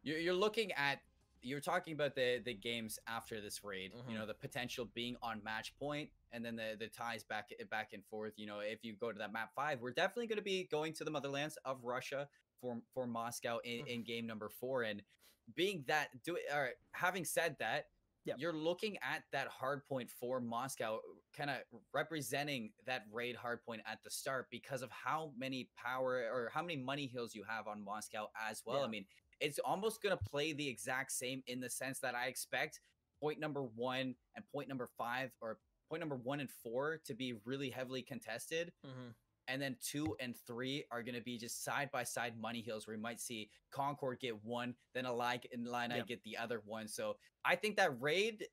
you're looking at, you're talking about the games after this raid, the potential being on match point, and then the ties back and forth. If you go to that map 5, we're definitely going to be going to the motherlands of Russia for Moscow in game number 4. And being that, having said that, you're looking at that hard point for Moscow, kind of representing that raid hard point at the start because of how many power or how many money hills you have on Moscow as well. I mean, it's almost going to play the exact same in the sense that I expect point number 1 and point number 5, or point number 1 and 4 to be really heavily contested. And then 2 and 3 are going to be just side by side money hills where you might see Concord get 1, then Illini get the other 1. So I think that raid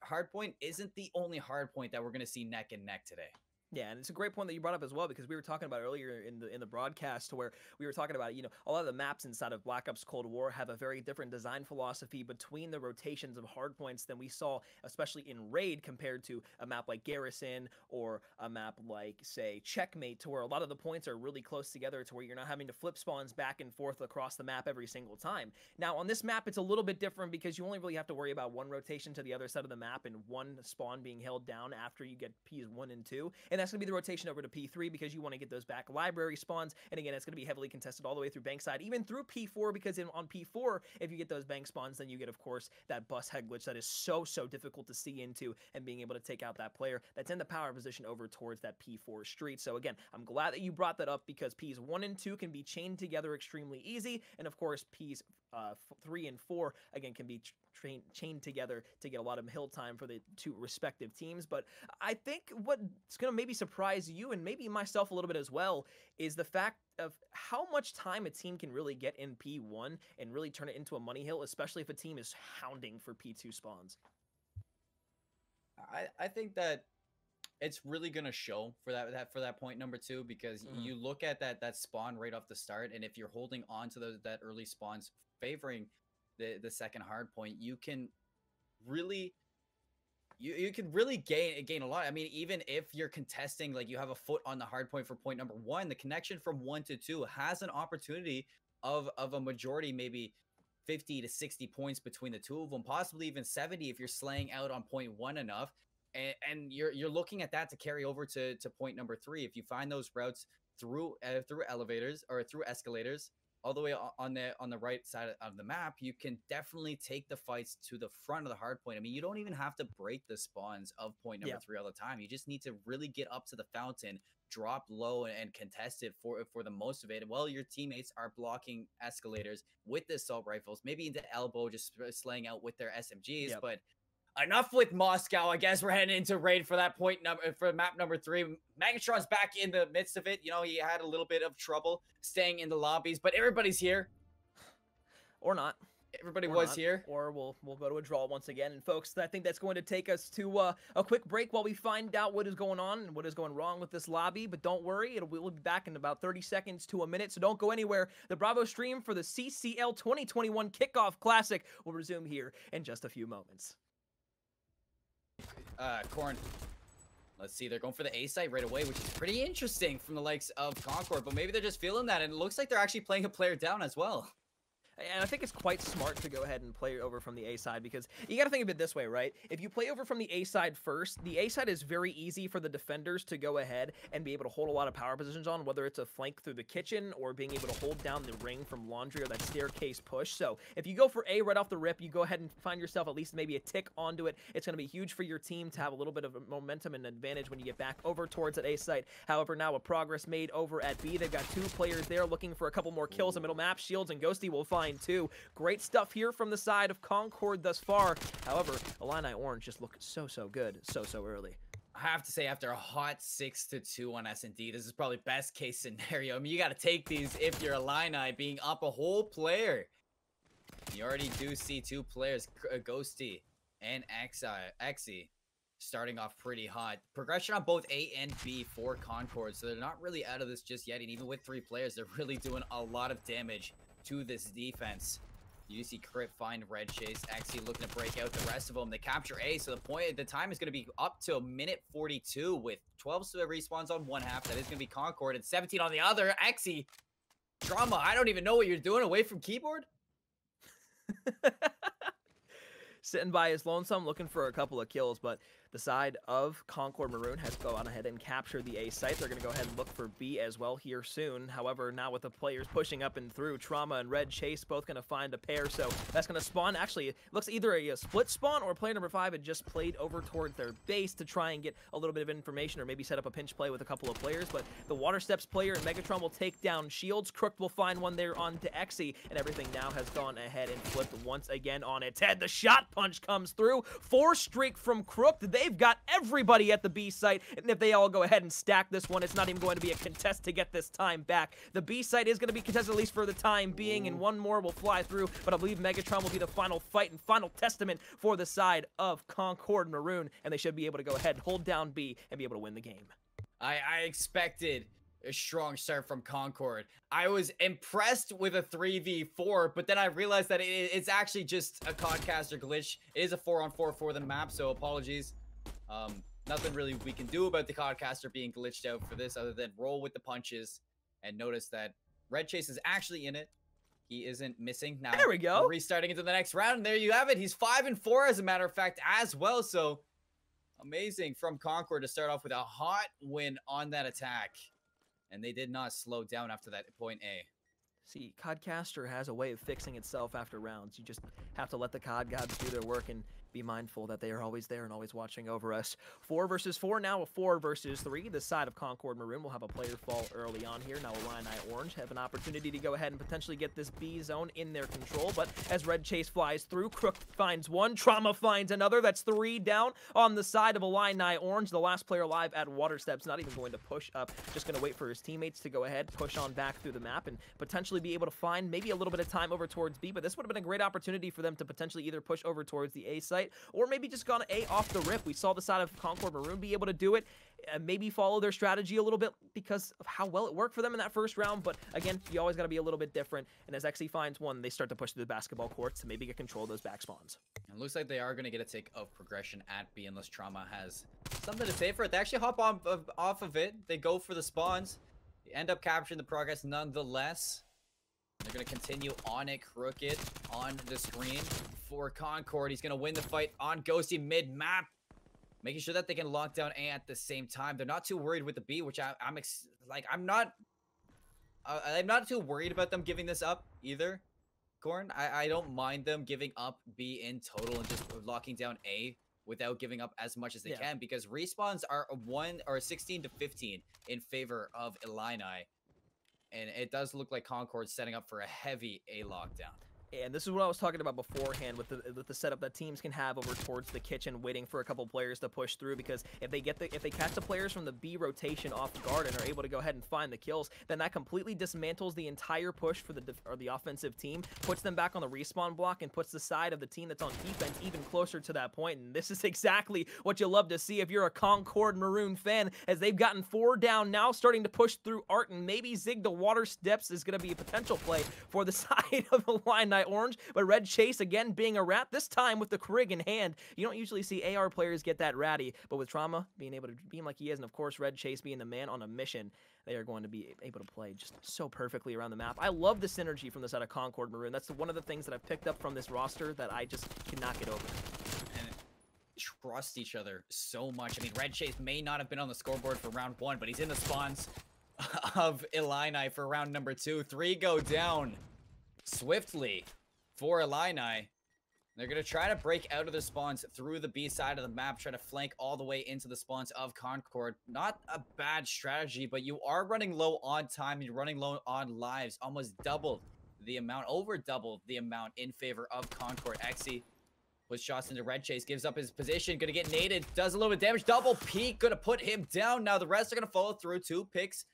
hardpoint isn't the only hardpoint that we're going to see neck and neck today. Yeah, and it's a great point that you brought up as well, because we were talking about earlier in the broadcast where we were talking about, a lot of the maps inside of Black Ops Cold War have a very different design philosophy between the rotations of hardpoints than we saw, especially in Raid, compared to a map like Garrison or a map like, say, Checkmate, to where a lot of the points are really close together to where you're not having to flip spawns back and forth across the map every single time. Now, on this map, it's a little bit different because you only really have to worry about one rotation to the other side of the map and one spawn being held down after you get Ps 1 and 2, and that's going to be the rotation over to P3 because you want to get those back library spawns. And again, it's going to be heavily contested all the way through Bankside, even through P4, because on P4, if you get those bank spawns, then you get, of course, that bus head glitch that is so difficult to see into, and being able to take out that player that's in the power position over towards that P4 street. So again, I'm glad that you brought that up because Ps 1 and 2 can be chained together extremely easy, and of course Ps 3 and 4 again can be chained together to get a lot of hill time for the two respective teams. But I think what's going to maybe surprise you and maybe myself a little bit as well is the fact of how much time a team can really get in P1 and really turn it into a money hill, especially if a team is hounding for P2 spawns. I think that it's really going to show for that point number 2, because you look at that spawn right off the start, and if you're holding on to that early spawns favoring the second hard point, you can really gain a lot. I mean, even if you're contesting, like you have a foot on the hard point for point number 1, the connection from 1 to 2 has an opportunity of a majority, maybe 50 to 60 points between the two of them, possibly even 70 if you're slaying out on point 1 enough. And you're looking at that to carry over to point number 3. If you find those routes through elevators or through escalators, all the way on the right side of the map, you can definitely take the fights to the front of the hard point. I mean, you don't even have to break the spawns of point number 3 all the time. You just need to really get up to the fountain, drop low, and contest it for the most of it. While your teammates are blocking escalators with the assault rifles, maybe into elbow, just slaying out with their SMGs. But enough with Moscow. I guess we're heading into raid for that point for map number 3. Megatron's back in the midst of it. You know, he had a little bit of trouble staying in the lobbies, but everybody's here. Or not. Everybody was here. Or we'll go to a draw once again. And folks, I think that's going to take us to a quick break while we find out what is going on and what is going wrong with this lobby. But don't worry, we'll be back in about 30 seconds to a minute, so don't go anywhere. The Bravo stream for the CCL 2021 Kickoff Classic will resume here in just a few moments. Corn. Let's see, they're going for the A site right away, which is pretty interesting from the likes of Concord, but maybe they're just feeling that, and it looks like they're actually playing a player down as well. And I think it's quite smart to go ahead and play over from the A side, because you got to think of it this way, right? If you play over from the A side first, the A side is very easy for the defenders to go ahead and be able to hold a lot of power positions on, whether it's a flank through the kitchen or being able to hold down the ring from laundry or that staircase push. So if you go for A right off the rip, you go ahead and find yourself at least maybe a tick onto it. It's going to be huge for your team to have a little bit of momentum and advantage when you get back over towards that A site. However, now a progress made over at B. They've got 2 players there looking for a couple more kills in middle map. Shields and Ghosty will find 2. Great stuff here from the side of Concord thus far. However, Illini Orange just look so good so early. I have to say, after a hot 6-2 on S&D, this is probably best case scenario. I mean, you got to take these if you're Illini, being up a whole player. You already do see 2 players, Ghosty and Exy, starting off pretty hot. Progression on both A and B for Concord, so they're not really out of this just yet. And even with 3 players, they're really doing a lot of damage to this defense. You see Crit find Red Chase. Exy looking to break out the rest of them. They capture A, so the time is going to be up to minute 42 with 12 respawns on one half. That is going to be Concord and 17 on the other. Exy, drama. I don't even know what you're doing away from keyboard. Sitting by his lonesome, looking for a couple of kills, but the side of Concord Maroon has gone ahead and captured the A site. They're going to go ahead and look for B as well here soon. However, now with the players pushing up and through, Trauma and Red Chase both going to find a pair, so that's going to spawn. Actually, it looks either a split spawn or player number 5 had just played over towards their base to try and get a little bit of information or maybe set up a pinch play with a couple of players, but the Water Steps player and Megatron will take down Shields. Crooked will find one there onto Exy, and everything now has gone ahead and flipped once again on its head. The shot punch comes through. 4 streak from Crooked. They've got everybody at the B site, and if they all go ahead and stack this one, it's not even going to be a contest to get this time back. The B site is going to be contested at least for the time being, and one more will fly through, but I believe Megatron will be the final fight and final testament for the side of Concord Maroon, and they should be able to go ahead and hold down B and be able to win the game. I expected a strong start from Concord. I was impressed with a 3v4, but then I realized that it's actually just a Codcaster glitch. It is a 4-on-4 for the map, so apologies. Nothing really we can do about the Codcaster being glitched out for this other than roll with the punches and notice that Red Chase is actually in it. He isn't missing. Now, there we go. Restarting into the next round, and there you have it. He's 5-4 as a matter of fact as well, so amazing from Concord to start off with a hot win on that attack. And they did not slow down after that point A. See, Codcaster has a way of fixing itself after rounds. You just have to let the COD gods do their work and be mindful that they are always there and always watching over us. 4 versus 4, now a 4 versus 3. The side of Concord Maroon will have a player fall early on here. Now Illini Orange have an opportunity to go ahead and potentially get this B zone in their control, but as Red Chase flies through, Crook finds one, Trauma finds another. That's 3 down on the side of Illini Orange. The last player alive at Water Steps, not even going to push up, just going to wait for his teammates to go ahead, push on back through the map, and potentially be able to find maybe a little bit of time over towards B, but this would have been a great opportunity for them to potentially either push over towards the A site or maybe just gone A off the rip. We saw the side of Concord Maroon be able to do it, maybe follow their strategy a little bit because of how well it worked for them in that first round, but again, you always got to be a little bit different, and as XE finds one, they start to push through the basketball courts to maybe get control of those back spawns. It looks like they are going to get a take of progression at B unless Trauma has something to say for it. They actually hop on off of it. They go for the spawns. They end up capturing the progress nonetheless. They're going to continue on it. Crooked on the screen for Concord. He's going to win the fight on Ghosty mid-map, making sure that they can lock down A at the same time. They're not too worried with the B, which I'm not I'm not too worried about them giving this up either. Corn, I don't mind them giving up B in total and just locking down A without giving up as much as they can, because respawns are 16 to 15 in favor of Illini, and it does look like Concord's setting up for a heavy A lockdown. And this is what I was talking about beforehand with the setup that teams can have over towards the kitchen, waiting for a couple players to push through. Because if they catch the players from the B rotation off guard and are able to go ahead and find the kills, then that completely dismantles the entire push for the offensive team, puts them back on the respawn block, and puts the side of the team that's on defense even closer to that point. And this is exactly what you love to see if you're a Concord Maroon fan, as they've gotten 4 down now, starting to push through Art, and maybe Zig the Water Steps is going to be a potential play for the side of the Illini Orange. But Red Chase again being a rat, this time with the Krig in hand. You don't usually see AR players get that ratty, but with Trauma being able to beam like he is, and of course Red Chase being the man on a mission, they are going to be able to play just so perfectly around the map. I love the synergy from the side of Concord Maroon. That's one of the things that I've picked up from this roster that I just cannot get over. And trust each other so much. I mean, Red Chase may not have been on the scoreboard for round 1, but he's in the spawns of Illini for round number 2. 3 go down swiftly for Illini. They're going to try to break out of the spawns through the B side of the map, try to flank all the way into the spawns of Concord. Not a bad strategy, but you are running low on time. You're running low on lives. Almost doubled the amount, over doubled the amount in favor of Concord. Exy puts shots into Red Chase, gives up his position, going to get naded, does a little bit of damage. Double peek, going to put him down. Now the rest are going to follow through. 2 picks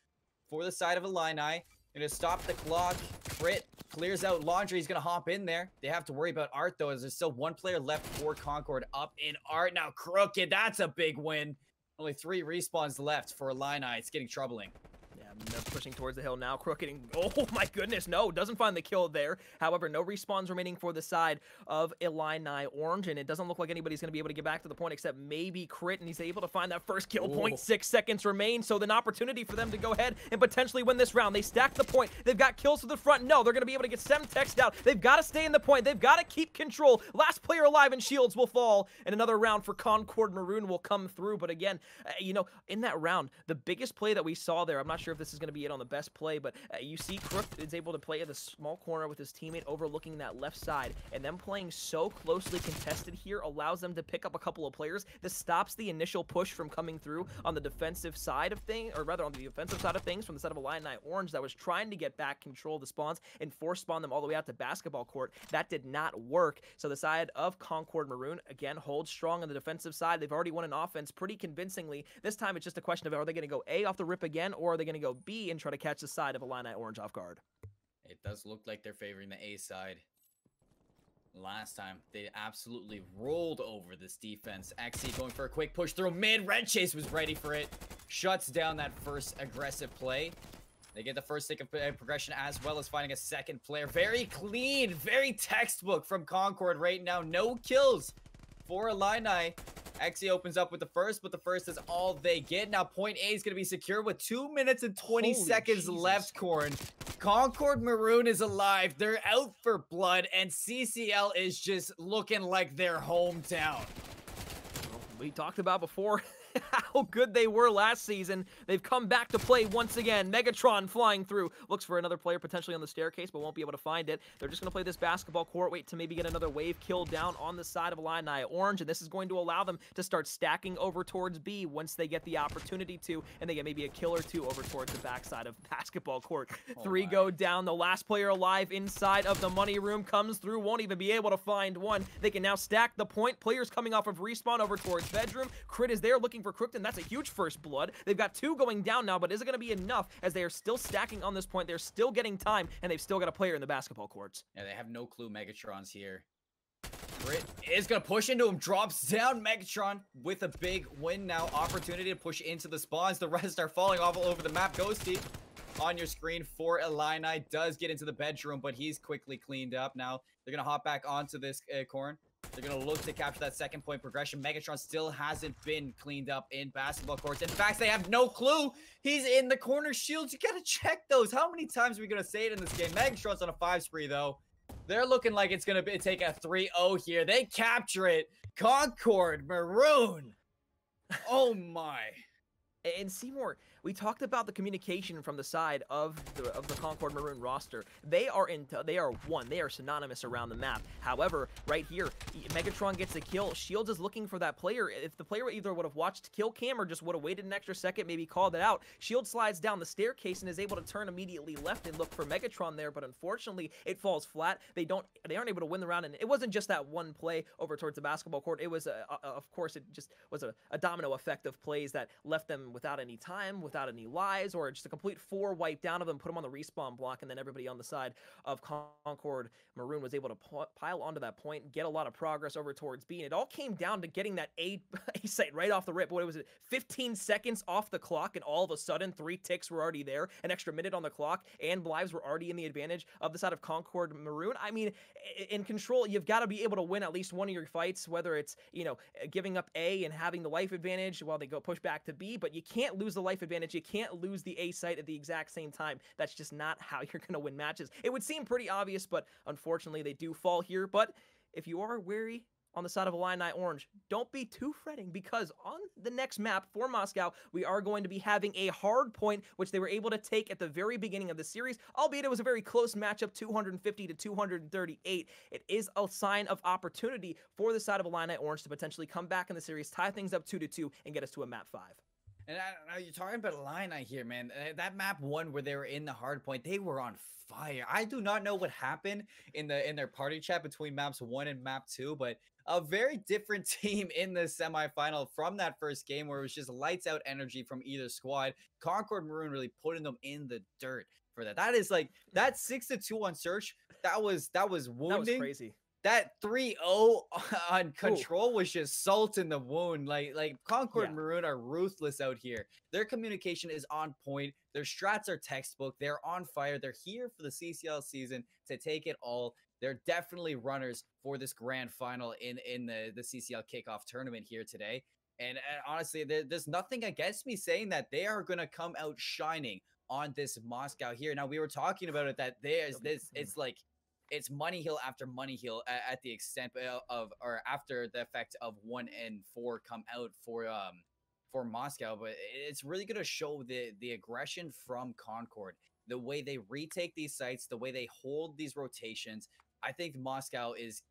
for the side of Illini. Going to stop the clock. Crit clears out Laundry. He's going to hop in there. They have to worry about Art, though, as there's still 1 player left for Concord up in Art. Now, Crooked, that's a big win. Only 3 respawns left for Illini. It's getting troubling. Yeah, they're pushing towards the hill now. Crooked, and oh my goodness, no, doesn't find the kill there. However, no respawns remaining for the side of Illini Orange, and it doesn't look like anybody's going to be able to get back to the point except maybe Crit, and he's able to find that first kill point. 6 seconds remain, so an opportunity for them to go ahead and potentially win this round. They stack the point. They've got kills to the front. No, they're going to be able to get Semtex out. They've got to stay in the point. They've got to keep control. Last player alive and shields will fall, and another round for Concord Maroon will come through. But again, you know, in that round, the biggest play that we saw there, I'm not sure if this is going to be it on the best play, but you see Crook is able to play at the small corner with his teammate overlooking that left side, and them playing so closely contested here allows them to pick up a couple of players. This stops the initial push from coming through on the defensive side of things, or rather on the offensive side of things from the side of Illini Orange that was trying to get back control of the spawns and force spawn them all the way out to basketball court. That did not work, so the side of Concord Maroon again holds strong on the defensive side. They've already won an offense pretty convincingly. This time it's just a question of, are they going to go A off the rip again, or are they going to go B and try to catch the side of Illini Orange off guard? It does look like they're favoring the A side. Last time, they absolutely rolled over this defense. Exy going for a quick push through mid. Red Chase was ready for it. Shuts down that first aggressive play. They get the first stick of progression as well as finding a second player. Very clean, very textbook from Concord right now. No kills for Illini. Exy opens up with the first, but the first is all they get. Now point A is going to be secure with 2 minutes and 20 seconds left, Corn. Concord Maroon is alive. They're out for blood, and CCL is just looking like their hometown. We talked about before how good they were last season. They've come back to play once again. Megatron flying through. Looks for another player potentially on the staircase, but won't be able to find it. They're just going to play this basketball court, wait to maybe get another wave kill down on the side of Illini Orange, and this is going to allow them to start stacking over towards B once they get the opportunity to, and they get maybe a kill or 2 over towards the backside of basketball court. 3 go down. The last player alive inside of the money room comes through, won't even be able to find one. They can now stack the point. Players coming off of respawn over towards bedroom. Crit is there looking for Crooked. That's a huge first blood. They've got 2 going down now, but is it going to be enough as they are still stacking on this point? They're still getting time, and they've still got a player in the basketball courts. Yeah, they have no clue Megatron's here. Crit is going to push into him, drops down Megatron with a big win now. Opportunity to push into the spawns. The rest are falling off all over the map. Ghosty on your screen for Illini does get into the bedroom, but he's quickly cleaned up. Now they're going to hop back onto this Corn. They're going to look to capture that second point progression. Megatron still hasn't been cleaned up in basketball courts. In fact, they have no clue. He's in the corner shields. You got to check those. How many times are we going to say it in this game? Megatron's on a 5 spree, though. They're looking like it's going to take a 3-0 here. They capture it. Concord Maroon. Oh, my. And Seymour, we talked about the communication from the side of the Concord Maroon roster. They are one. They are synonymous around the map. However, right here, Megatron gets a kill. Shields is looking for that player. If the player either would have watched kill cam or just would have waited an extra second, maybe called it out. Shield slides down the staircase and is able to turn immediately left and look for Megatron there, but unfortunately, it falls flat. They aren't able to win the round, and it wasn't just that one play over towards the basketball court. It was, of course, it just was a domino effect of plays that left them without any time, without any lives, or just a complete 4 wipe down of them, put them on the respawn block, and then everybody on the side of Concord Maroon was able to pile onto that point, get a lot of progress over towards B, and it all came down to getting that A site right off the rip. What was it, 15 seconds off the clock, and all of a sudden 3 ticks were already there, an extra minute on the clock, and lives were already in the advantage of the side of Concord Maroon. I mean, in control, you've got to be able to win at least one of your fights, whether it's, giving up A and having the life advantage while they go push back to B, but you can't lose the life advantage. You can't lose the A site at the exact same time. That's just not how you're going to win matches. It would seem pretty obvious, but unfortunately they do fall here. But if you are wary on the side of Illini Orange, don't be too fretting, because on the next map for Moscow, we are going to be having a hard point, which they were able to take at the very beginning of the series, albeit it was a very close matchup, 250 to 238. It is a sign of opportunity for the side of Illini Orange to potentially come back in the series, tie things up 2-2, and get us to a map 5. And I don't know, you're talking about Illini here, man. That map 1 where they were in the hard point, they were on fire. I do not know what happened in their party chat between maps 1 and map 2, but a very different team in the semifinal from that first game, where it was just lights out energy from either squad. Concord Maroon really putting them in the dirt for that. That is like that 6-2 on search. That was wounding. That was crazy. That 3-0 on control was just salt in the wound. Like Concord Maroon are ruthless out here. Their communication is on point. Their strats are textbook. They're on fire. They're here for the CCL season to take it all. They're definitely runners for this grand final in the CCL kickoff tournament here today. And honestly, there's nothing against me saying that they are going to come out shining on this Moscow here. Now, we were talking about it, that there's this, it's like, it's money hill after money hill at the extent of, or after the effect of 1 and 4 come out for Moscow. But it's really going to show the aggression from Concord, the way they retake these sites, the way they hold these rotations. I think Moscow is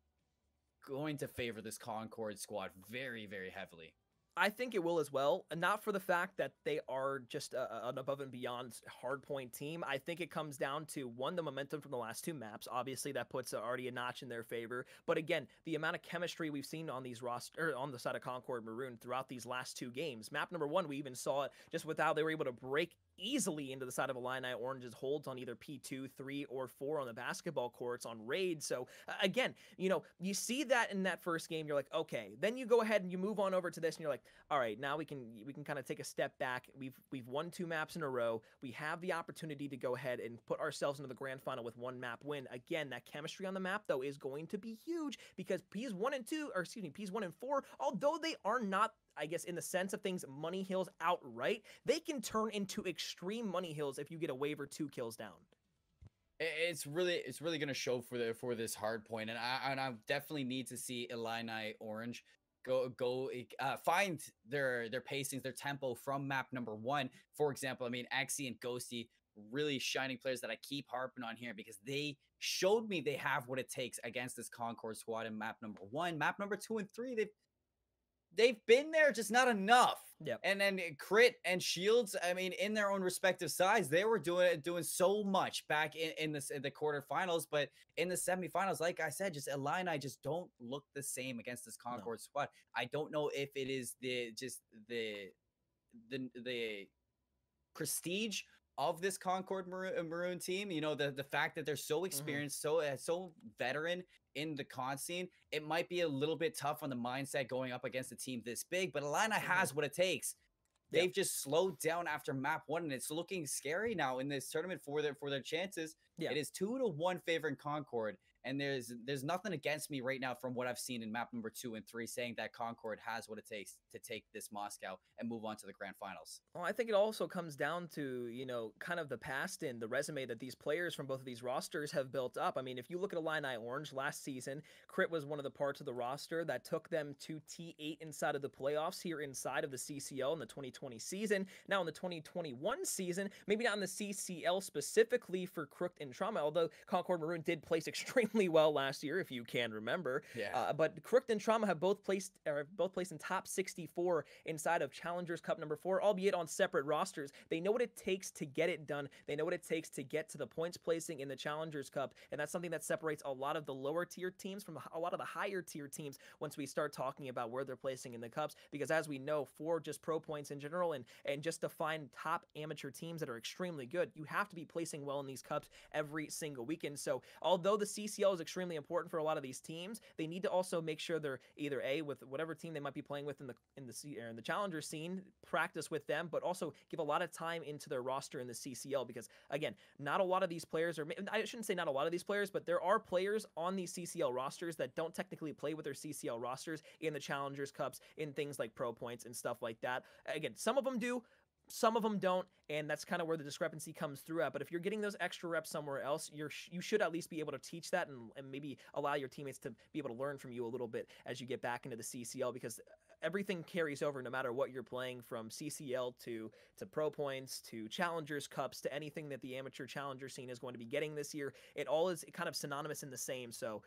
going to favor this Concord squad very, very heavily. I think it will as well, and not for the fact that they are just an above and beyond hardpoint team. I think it comes down to, one, the momentum from the last 2 maps. Obviously, that puts already a notch in their favor. But again, the amount of chemistry we've seen on these on the side of Concord Maroon throughout these last 2 games. Map number 1, we even saw it just with how they were able to break easily into the side of Illini Orange's holds on either P2, 3, or 4 on the basketball courts on raid. So again, you see that in that first game, you're like, okay. Then you go ahead and you move on over to this, and you're like, all right, now we can kind of take a step back. We've won 2 maps in a row. We have the opportunity to go ahead and put ourselves into the grand final with 1 map win. Again, that chemistry on the map though is going to be huge, because P's 1 and 4, although they are not, I guess, in the sense of things, money hills outright, they can turn into extreme money hills if you get a wave or 2 kills down. It's really going to show for this hard point, and I definitely need to see Illini Orange go find their pacings, their tempo from map number 1. For example, I mean, Axie and Ghosty, really shining players that I keep harping on here, because they showed me they have what it takes against this Concord squad in map number 1. Map number 2 and 3, they've been there, just not enough. Yep. And then Crit and Shields, I mean, in their own respective sides, they were doing so much back in the quarterfinals, but in the semifinals, like I said, just Illini just don't look the same against this Concord squad. I don't know if it is the prestige of this Concord Maroon team, the fact that they're so experienced, so veteran in the con scene. It might be a little bit tough on the mindset going up against a team this big, but Illini has what it takes. They've just slowed down after map 1, and it's looking scary now in this tournament for their chances. It is 2-1 favoring Concord, And there's nothing against me right now from what I've seen in map number 2 and 3 saying that Concord has what it takes to take this Moscow and move on to the grand finals. Well, I think it also comes down to, kind of the past and the resume that these players from both of these rosters have built up. I mean, if you look at Illini Orange last season, Crit was one of the parts of the roster that took them to T8 inside of the playoffs here inside of the CCL in the 2020 season. Now in the 2021 season, maybe not in the CCL specifically for Crooked and Trauma, although Concord Maroon did place extremely well last year, if you can remember. Yeah. But Crooked and Trauma have both placed in top 64 inside of Challengers Cup number 4, albeit on separate rosters. They know what it takes to get it done. They know what it takes to get to the points placing in the Challengers Cup, and that's something that separates a lot of the lower tier teams from a lot of the higher tier teams once we start talking about where they're placing in the cups, because as we know, for just pro points in general and just to find top amateur teams that are extremely good, you have to be placing well in these cups every single weekend. So although the CCL is extremely important for a lot of these teams, they need to also make sure they're either with whatever team they might be playing with in the challenger scene, practice with them, but also give a lot of time into their roster in the CCL, because again, not a lot of these players, or I shouldn't say not a lot of these players, but there are players on these CCL rosters that don't technically play with their CCL rosters in the Challengers Cups, in things like Pro Points and stuff like that. Again, some of them do, some of them don't, and that's kind of where the discrepancy comes through at. But if you're getting those extra reps somewhere else, you should at least be able to teach that and maybe allow your teammates to be able to learn from you a little bit as you get back into the CCL, because everything carries over no matter what you're playing, from CCL to Pro Points to Challengers Cups to anything that the amateur challenger scene is going to be getting this year. It all is kind of synonymous in the same. So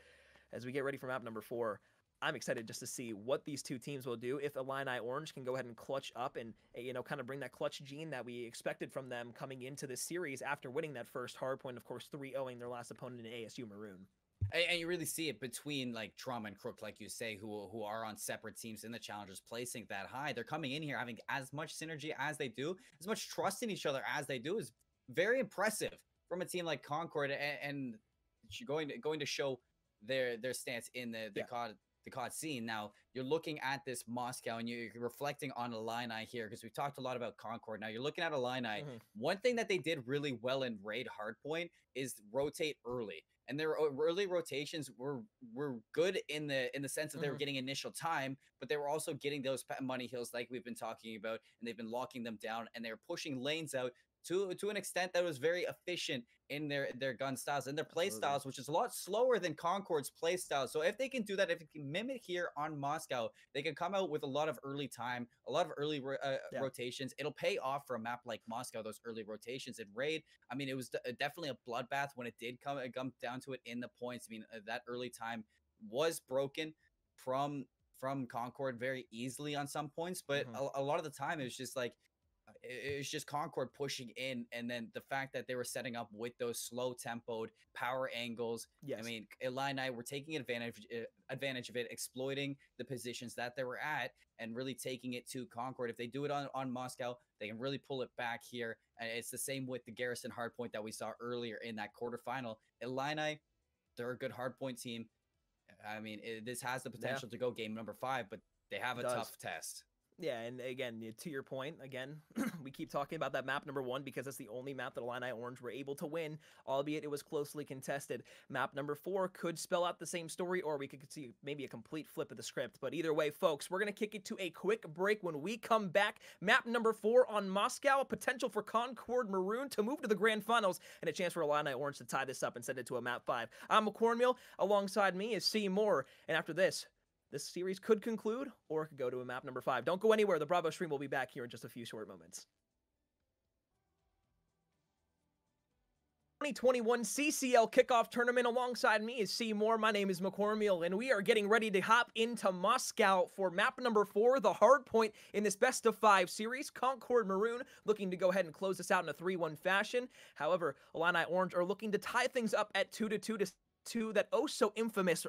as we get ready for map number 4, I'm excited just to see what these two teams will do. If Illini Orange can go ahead and clutch up and, kind of bring that clutch gene that we expected from them coming into this series after winning that first hard point, of course, 3-0ing their last opponent in ASU Maroon. And you really see it between like Trauma and Crook, like you say, who are on separate teams in the Challengers placing that high. They're coming in here having as much synergy as they do, as much trust in each other as they do, is very impressive from a team like Concord, and going to show their stance in the COD scene. Now you're looking at this Moscow and you're reflecting on Illini here, because we've talked a lot about Concord. Now you're looking at Illini. One thing that they did really well in Raid Hardpoint is rotate early, and their early rotations were good in the sense that they were getting initial time, but they were also getting those money hills like we've been talking about, and they've been locking them down, and they're pushing lanes out to an extent that was very efficient in their gun styles and their play styles, which is a lot slower than Concord's play style. So if they can do that, if they can mimic here on Moscow, they can come out with a lot of early time, a lot of early rotations. It'll pay off for a map like Moscow, those early rotations in Raid. I mean, it was definitely a bloodbath when it did come down to it in the points. I mean, that early time was broken from Concord very easily on some points, but a lot of the time it was just like, it's just Concord pushing in, and then the fact that they were setting up with those slow tempoed power angles. Yes. I mean, Illini were taking advantage of it, exploiting the positions that they were at, and really taking it to Concord. If they do it on Moscow, they can really pull it back here. And it's the same with the Garrison hardpoint that we saw earlier in that quarterfinal. Illini, they're a good hardpoint team. I mean, this has the potential to go game number 5, but they have a tough test. Yeah, and again, to your point, again, we keep talking about that map number 1 because it's the only map that Illini Orange were able to win, albeit it was closely contested. Map number 4 could spell out the same story, or we could see maybe a complete flip of the script. But either way, folks, we're going to kick it to a quick break. When we come back, map number 4 on Moscow, potential for Concord Maroon to move to the grand finals, and a chance for Illini Orange to tie this up and send it to a map 5. I'm McCormill. Alongside me is C. Moore. And after this series could conclude, or it could go to a map number 5. Don't go anywhere. The Bravo stream will be back here in just a few short moments. 2021 CCL kickoff tournament. Alongside me is C. Moore. My name is McCormill, and we are getting ready to hop into Moscow for map number 4, the hard point in this best of 5 series. Concord Maroon looking to go ahead and close this out in a 3-1 fashion. However, Illini Orange are looking to tie things up at 2-2 to that oh-so-infamous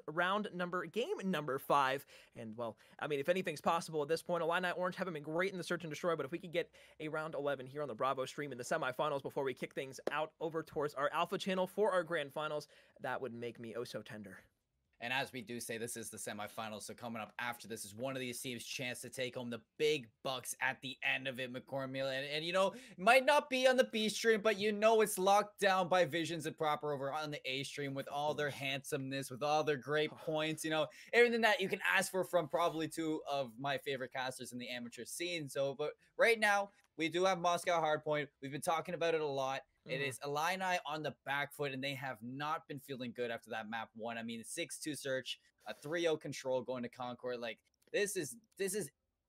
game number 5. And, well, I mean, if anything's possible at this point, Illini Orange haven't been great in the search and destroy, but if we could get a round 11 here on the Bravo stream in the semifinals before we kick things out over towards our Alpha channel for our grand finals, that would make me oh-so tender. And as we do say, this is the semifinals. So coming up after this is one of these teams' chance to take home the big bucks at the end of it, McCormick. And you know, it might not be on the B stream, but you know it's locked down by Visions and Proper over on the A stream with all their handsomeness, with all their great points, you know, everything that you can ask for from probably two of my favorite casters in the amateur scene. So, but right now, we do have Moscow Hardpoint. We've been talking about it a lot. It is Illini on the back foot, and they have not been feeling good after that map one. I mean, 6-2 search, a 3-0 control going to Concord. Like, this is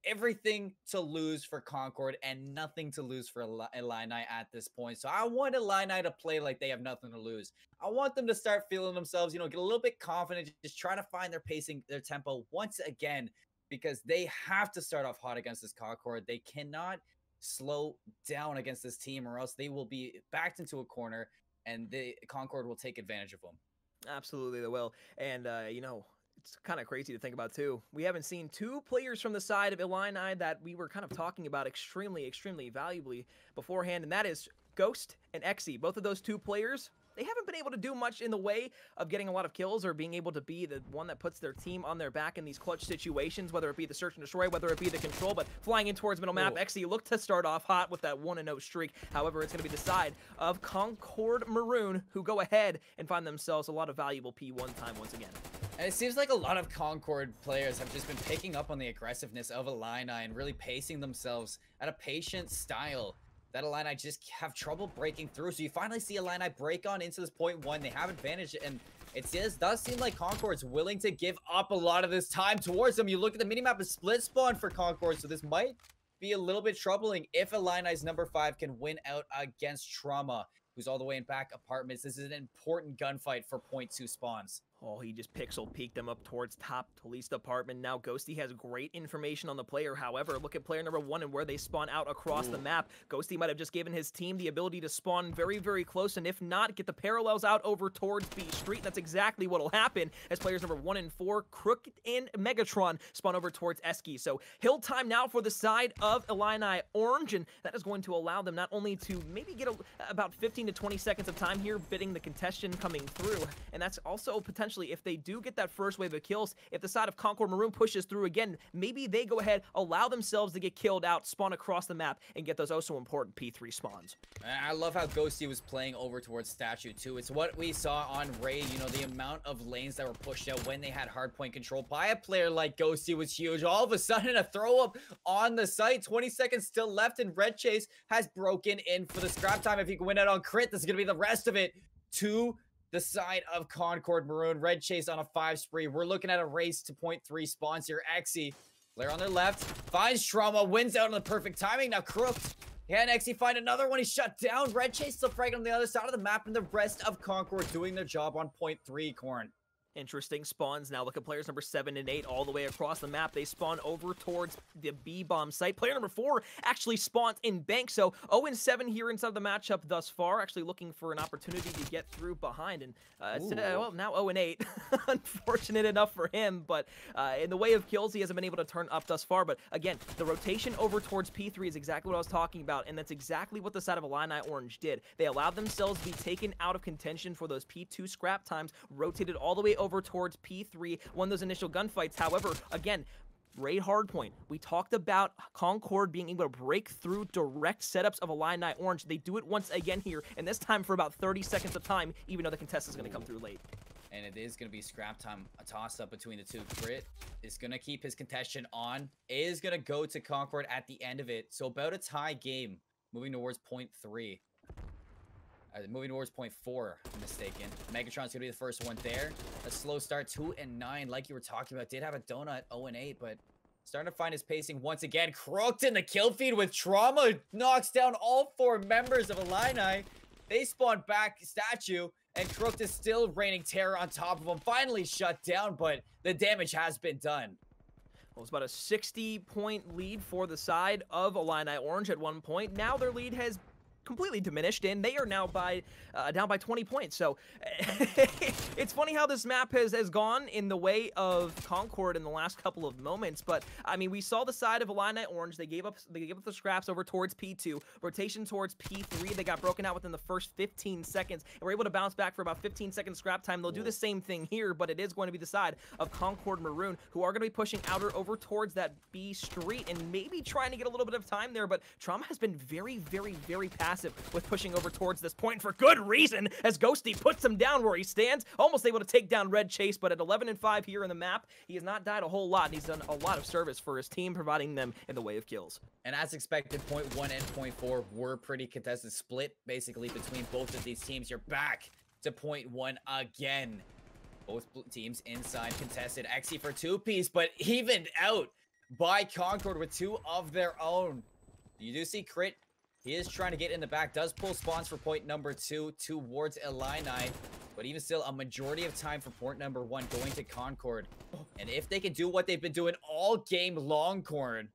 everything to lose for Concord and nothing to lose for Illini at this point. So I want Illini to play like they have nothing to lose. I want them to start feeling themselves, you know, get a little bit confident, just try to find their pacing, their tempo once again, because they have to start off hot against this Concord. They cannot slow down against this team, or else they will be backed into a corner and the Concord will take advantage of them. Absolutely, they will. And, you know, it's kind of crazy to think about, too. We haven't seen two players from the side of Illini that we were kind of talking about extremely, extremely valuably beforehand, and that is Ghost and Exy. Both of those two players, they haven't been able to do much in the way of getting a lot of kills or being able to be the one that puts their team on their back in these clutch situations, whether it be the search and destroy, whether it be the control, but flying in towards middle map, Exy looked to start off hot with that 1-0 streak. However, it's going to be the side of Concord Maroon, who go ahead and find themselves a lot of valuable P1 time once again. And it seems like a lot of Concord players have just been picking up on the aggressiveness of Illini and really pacing themselves at a patient style that Illini just have trouble breaking through. So you finally see Illini break on into this point one. They have advantage, and it does seem like Concord's willing to give up a lot of this time towards them. You look at the minimap, a split spawn for Concord, so this might be a little bit troubling if Illini's number 5 can win out against Trauma, who's all the way in back apartments. This is an important gunfight for point 2 spawns. Oh, he just pixel peeked them up towards top police department. Now Ghosty has great information on the player. However, look at player number 1 and where they spawn out across the map. Ghosty might have just given his team the ability to spawn very, very close, and if not, get the parallels out over towards B Street. And that's exactly what will happen as players number 1 and 4, Crooked and Megatron, spawn over towards Eski. So hill time now for the side of Illini Orange, and that is going to allow them not only to maybe get about 15 to 20 seconds of time here, bidding the contestation coming through, and that's also potentially, if they do get that first wave of kills, if the side of Concord Maroon pushes through again, maybe they go ahead, allow themselves to get killed out, spawn across the map, and get those also important P3 spawns. I love how Ghosty was playing over towards Statue too. It's what we saw on Raid, you know, the amount of lanes that were pushed out when they had hardpoint control by a player like Ghosty was huge. All of a sudden, a throw up on the site, 20 seconds still left, and Red Chase has broken in for the scrap time. If he can win out on crit, this is going to be the rest of it to the side of Concord Maroon. Red Chase on a 5 spree. We're looking at a race to point 3 spawns here. Exy, player on their left, finds Trauma, wins out on the perfect timing. Now Crooked, can Exy find another one? He's shut down. Red Chase still fragging on the other side of the map, and the rest of Concord doing their job on point 3, Corn. Interesting spawns now. Look at players number 7 and 8 all the way across the map. They spawn over towards the B-bomb site. Player number 4 actually spawns in bank. So 0-7 here inside the matchup thus far. Actually looking for an opportunity to get through behind. And well, now 0-8. Unfortunate enough for him. But in the way of kills, he hasn't been able to turn up thus far. But again, the rotation over towards P3 is exactly what I was talking about. And that's exactly what the side of Illini Orange did. They allowed themselves to be taken out of contention for those P2 scrap times, rotated all the way over towards P3, won those initial gunfights. However, again, Raid Hardpoint. We talked about Concord being able to break through direct setups of Illini Orange. They do it once again here, and this time for about 30 seconds of time, even though the contest is going to come through late. And it is going to be scrap time, a toss-up between the two. Crit is going to keep his contention on. It is going to go to Concord at the end of it. So about a tie game, moving towards point 3. Moving towards point 4, if I'm mistaken. Megatron's going to be the first one there. A slow start, 2-9, like you were talking about. Did have a donut, 0-8, but starting to find his pacing once again. Crooked in the kill feed with Trauma. Knocks down all 4 members of Illini. They spawn back Statue, and Crooked is still raining terror on top of him. Finally shut down, but the damage has been done. Well, it's about a 60-point lead for the side of Illini Orange at one point. Now their lead has completely diminished, and they are now down by 20 points. So it's funny how this map has gone in the way of Concord in the last couple of moments. But I mean, we saw the side of Illini Orange. They gave up the scraps over towards P2, rotation towards P3. They got broken out within the first 15 seconds, and were able to bounce back for about 15 seconds scrap time. They'll do the same thing here, but it is going to be the side of Concord Maroon, who are going to be pushing outer over towards that B street and maybe trying to get a little bit of time there. But Trauma has been very, very, very passive with pushing over towards this point for good reason, as Ghosty puts him down where he stands, almost able to take down Red Chase. But at 11-5 here in the map, he has not died a whole lot, and he's done a lot of service for his team, providing them in the way of kills. And as expected, point 1 and point 4 were pretty contested, split basically between both of these teams. You're back to point 1 again. Both teams inside contested. Xe for 2-piece, but evened out by Concord with 2 of their own. You do see Crit. He is trying to get in the back. Does pull spawns for point number 2 towards Illini. But even still, a majority of time for point number 1 going to Concord. And if they can do what they've been doing all game long, Corn,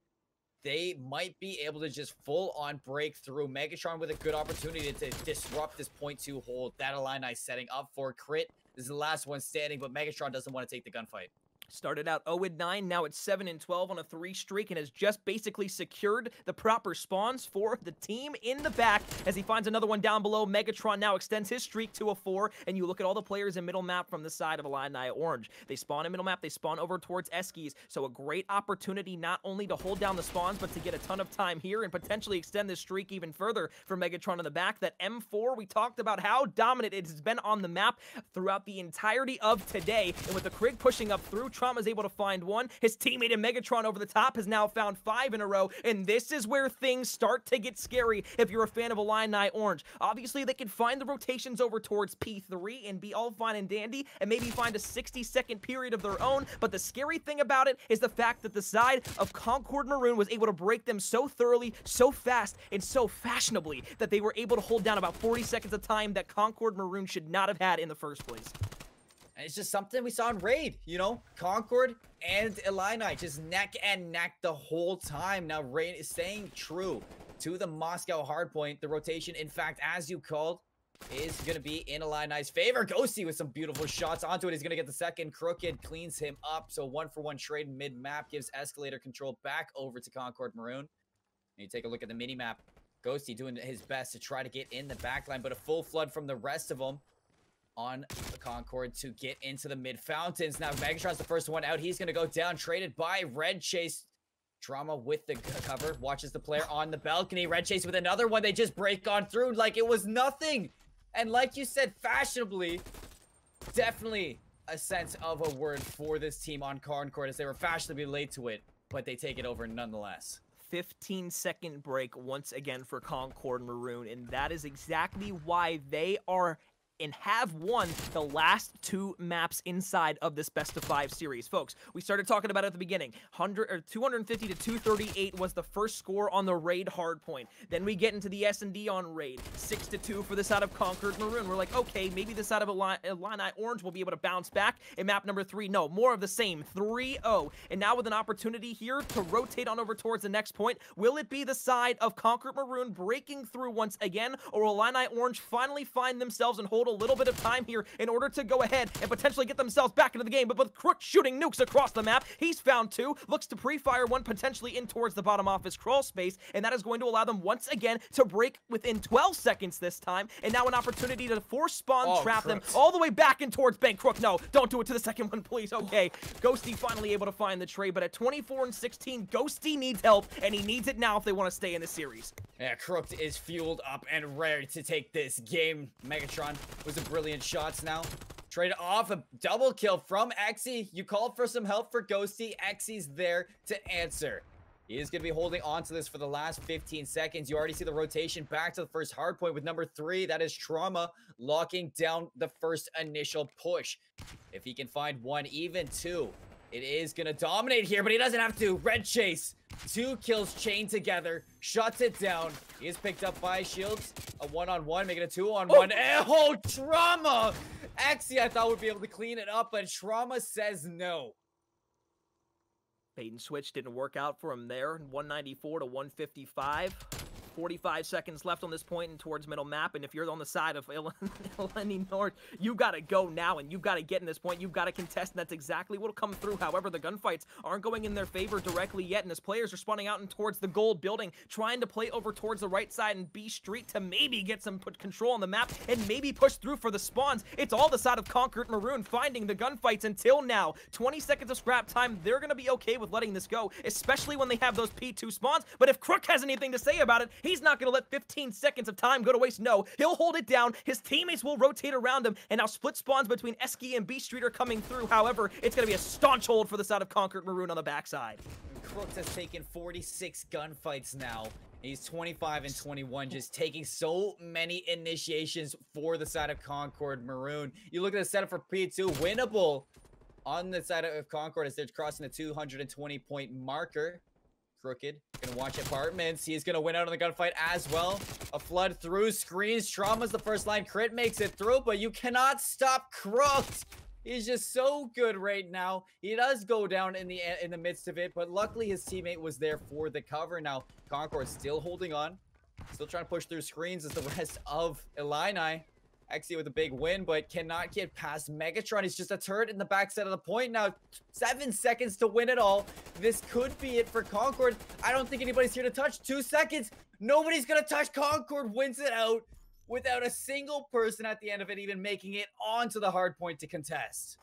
they might be able to just full-on break through. Megatron with a good opportunity to disrupt this point 2 hold. That Illini setting up for Crit. This is the last one standing, but Megatron doesn't want to take the gunfight. Started out 0-9, now it's 7-12 on a 3 streak, and has just basically secured the proper spawns for the team in the back as he finds another one down below. Megatron now extends his streak to a 4, and you look at all the players in middle map from the side of Illini Orange. They spawn in middle map, they spawn over towards Eskies, so a great opportunity not only to hold down the spawns, but to get a ton of time here and potentially extend this streak even further for Megatron in the back. That M4, we talked about how dominant it has been on the map throughout the entirety of today, and with the Krig pushing up through, Trauma is able to find 1. His teammate in Megatron over the top has now found 5 in a row, and this is where things start to get scary if you're a fan of Illini Orange. Obviously, they can find the rotations over towards P3 and be all fine and dandy, and maybe find a 60-second period of their own, but the scary thing about it is the fact that the side of Concord Maroon was able to break them so thoroughly, so fast, and so fashionably that they were able to hold down about 40 seconds of time that Concord Maroon should not have had in the first place. And it's just something we saw in Raid, you know? Concord and Illini just neck and neck the whole time. Now, Raid is staying true to the Moscow hardpoint. The rotation, in fact, as you called, is going to be in Illini's favor. Ghosty with some beautiful shots onto it. He's going to get the second. Crooked cleans him up. So 1-for-1 trade mid-map gives Escalator control back over to Concord Maroon. And you take a look at the mini-map. Ghosty doing his best to try to get in the backline, but a full flood from the rest of them on the Concord to get into the mid fountains. Now Megatron's the first one out. He's going to go down, traded by Red Chase. Trauma with the cover, watches the player on the balcony. Red Chase with another one. They just break on through like it was nothing. And like you said, fashionably, definitely a sense of a word for this team on Concord as they were fashionably late to it, but they take it over nonetheless. 15-second break once again for Concord Maroon, and that is exactly why they are and have won the last 2 maps inside of this best of 5 series. Folks, we started talking about it at the beginning. 250 to 238 was the first score on the Raid hardpoint. Then we get into the S&D on Raid. 6-2 for the side of Concord Maroon. We're like, okay, maybe the side of Illini Orange will be able to bounce back. In map number 3, no, more of the same. 3-0. And now with an opportunity here to rotate on over towards the next point, will it be the side of Concord Maroon breaking through once again, or will Illini Orange finally find themselves and hold a little bit of time here in order to go ahead and potentially get themselves back into the game? But with Crook shooting nukes across the map, he's found 2, looks to pre-fire 1 potentially in towards the bottom office crawl space, and that is going to allow them once again to break within 12 seconds this time, and now an opportunity to force spawn trap them all the way back in towards Bank. Crook, no, don't do it to the second one, please. Okay, Ghosty finally able to find the trade, but at 24-16, Ghosty needs help, and he needs it now if they want to stay in the series. Yeah, Crook is fueled up and ready to take this game. Megatron was a brilliant shots now. Trade off a double kill from Xe. You called for some help for Ghosty. Xe's there to answer. He is going to be holding on to this for the last 15 seconds. You already see the rotation back to the first hard point with number 3. That is Trauma locking down the first initial push. If he can find 1, even 2, it is going to dominate here, but he doesn't have to. Red Chase, 2 kills chained together, shuts it down. He is picked up by Shields. A 1-on-1, making a 2-on-1. Oh, Trauma! Xe, I thought would be able to clean it up, but Trauma says no. Bait and switch didn't work out for him there. 194 to 155. 45 seconds left on this point and towards middle map, and if you're on the side of Illini North, you gotta go now, and you've got to get in this point. You've got to contest, and that's exactly what'll come through. However, the gunfights aren't going in their favor directly yet, and as players are spawning out and towards the gold building, trying to play over towards the right side and B Street to maybe get some control on the map and maybe push through for the spawns. It's all the side of Conquered Maroon finding the gunfights until now. 20 seconds of scrap time. They're going to be okay with letting this go, especially when they have those P2 spawns. But if Crook has anything to say about it, he's not going to let 15 seconds of time go to waste. No, he'll hold it down. His teammates will rotate around him, and now split spawns between Eski and B Street are coming through. However, it's going to be a staunch hold for the side of Conquered Maroon on the backside. Crooks has taken 46 gunfights now. He's 25 and 21, just taking so many initiations for the side of Concord Maroon. You look at the setup for P2, winnable on the side of Concord as they're crossing the 220-point marker. Crooked gonna watch apartments. He's gonna win out on the gunfight as well. A flood through screens. Trauma's the first line. Crit makes it through, but you cannot stop Crooked. He's just so good right now. He does go down in the midst of it, but luckily his teammate was there for the cover. Now Concord still holding on, still trying to push through screens as the rest of Illini. Exia with a big win, but cannot get past Megatron. He's just a turret in the backside of the point. Now 7 seconds to win it all. This could be it for Concord. I don't think anybody's here to touch. 2 seconds. Nobody's gonna touch. Concord wins it out without a single person at the end of it even making it onto the hard point to contest.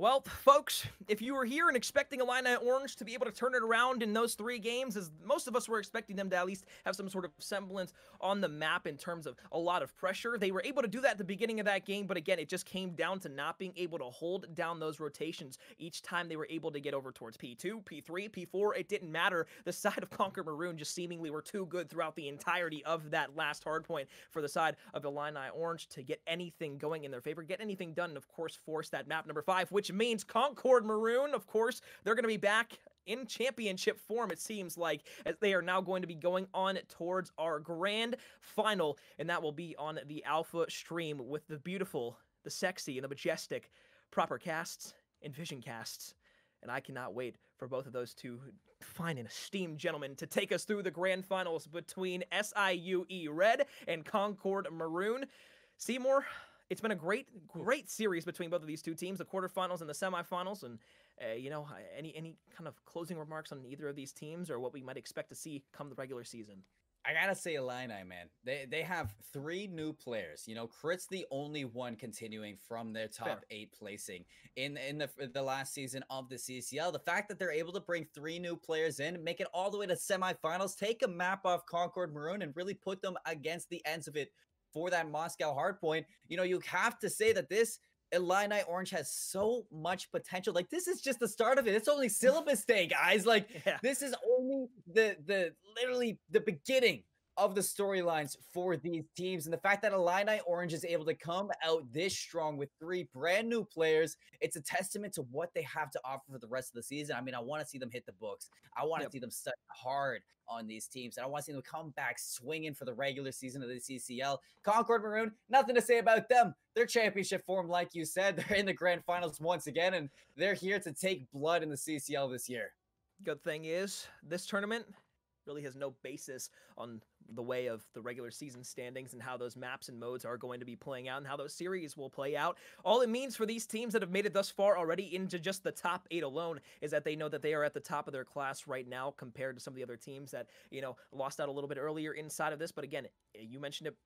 Well, folks, if you were here and expecting Illini Orange to be able to turn it around in those 3 games, as most of us were expecting them to at least have some sort of semblance on the map in terms of a lot of pressure, they were able to do that at the beginning of that game, but again, it just came down to not being able to hold down those rotations each time they were able to get over towards P2, P3, P4. It didn't matter. The side of Conquer Maroon just seemingly were too good throughout the entirety of that last hardpoint for the side of Illini Orange to get anything going in their favor, get anything done, and of course, force that map number 5, which means Concord Maroon, of course, they're going to be back in championship form, it seems like, as they are now going to be going on towards our grand final, and that will be on the Alpha stream with the beautiful, the sexy, and the majestic proper casts and vision casts. And I cannot wait for both of those two fine and esteemed gentlemen to take us through the grand finals between SIUE Red and Concord Maroon. Seymour, it's been a great series between both of these two teams, the quarterfinals and the semifinals. And, you know, any kind of closing remarks on either of these teams or what we might expect to see come the regular season? I gotta say, Illini, man, they have 3 new players. You know, Crit's the only one continuing from their top 8 placing in the last season of the CCL. The fact that they're able to bring 3 new players in, make it all the way to semifinals, take a map off Concord Maroon, and really put them against the ends of it for that Moscow hardpoint. You know, you have to say that this Illini Orange has so much potential. Like, this is just the start of it. It's only syllabus day, guys. Like, this is only literally the beginning of the storylines for these teams. And the fact that Illini Orange is able to come out this strong with 3 brand new players, it's a testament to what they have to offer for the rest of the season. I mean, I want to see them hit the books. I want to see them study hard on these teams. And I want to see them come back swinging for the regular season of the CCL. Concord Maroon, nothing to say about them. Their championship form, like you said, they're in the grand finals once again, and they're here to take blood in the CCL this year. Good thing is, this tournament really has no basis on the way of the regular season standings and how those maps and modes are going to be playing out and how those series will play out. All it means for these teams that have made it thus far already into just the top 8 alone is that they know that they are at the top of their class right now compared to some of the other teams that, you know, lost out a little bit earlier inside of this. But again, you mentioned it,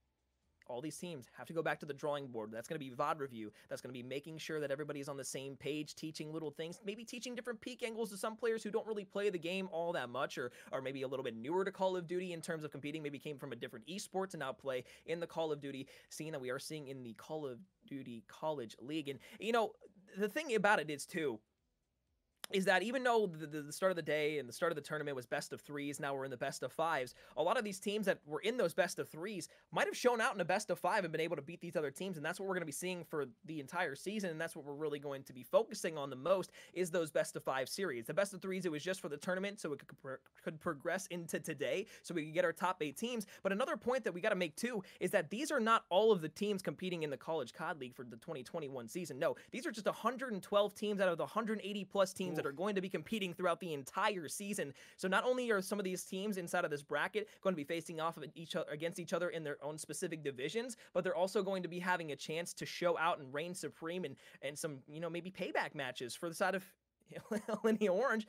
all these teams have to go back to the drawing board. That's going to be VOD review. That's going to be making sure that everybody's on the same page, teaching little things, maybe teaching different peak angles to some players who don't really play the game all that much, or are maybe a little bit newer to Call of Duty in terms of competing, maybe came from a different esport to now play in the Call of Duty scene that we are seeing in the Call of Duty College League. And, you know, the thing about it is, too, is that even though the start of the day and the start of the tournament was best of 3s, now we're in the best of 5s, a lot of these teams that were in those best of 3s might have shown out in a best of 5 and been able to beat these other teams, and that's what we're going to be seeing for the entire season, and that's what we're really going to be focusing on the most, is those best of 5 series. The best of 3s, it was just for the tournament, so it could progress into today, so we could get our top 8 teams. But another point that we got to make, too, is that these are not all of the teams competing in the College COD League for the 2021 season. No, these are just 112 teams out of the 180-plus teams that that are going to be competing throughout the entire season. So not only are some of these teams inside of this bracket going to be facing off of against each other in their own specific divisions, but they're also going to be having a chance to show out and reign supreme and some, maybe payback matches for the side of Linear Orange.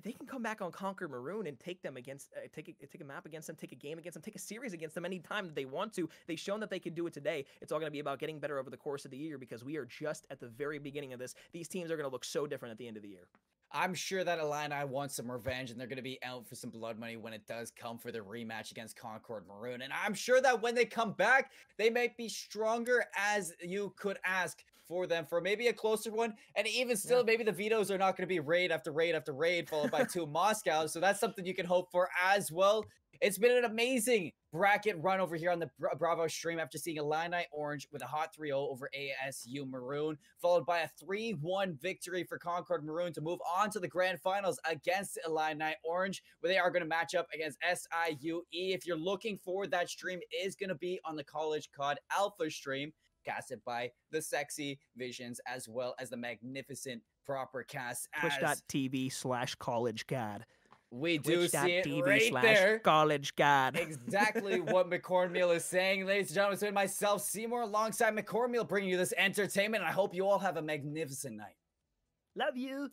They can come back on Conquer Maroon and take them against, take a map against them, take a game against them, take a series against them anytime that they want to. They've shown that they can do it today. It's all going to be about getting better over the course of the year because we are just at the very beginning of this. These teams are going to look so different at the end of the year. I'm sure that Illini wants some revenge, and they're going to be out for some blood money when it does come for the rematch against Concord Maroon. And I'm sure that when they come back, they might be stronger as you could ask for them for maybe a closer one. And even still, maybe the vetoes are not going to be raid after raid after raid, followed by 2 Moscows. So that's something you can hope for as well. It's been an amazing bracket run over here on the Bravo stream after seeing Illini Orange with a hot 3-0 over ASU Maroon, followed by a 3-1 victory for Concord Maroon to move on to the grand finals against Illini Orange, where they are going to match up against SIUE. If you're looking for that stream, it is going to be on the College COD Alpha stream, casted by the Sexy Visions, as well as the magnificent proper cast Twitch.tv/collegecad. We do see it right there. College God. Exactly what McCornmeal is saying. Ladies and gentlemen, it's been myself, Seymour, alongside McCornmeal, bringing you this entertainment. And I hope you all have a magnificent night. Love you.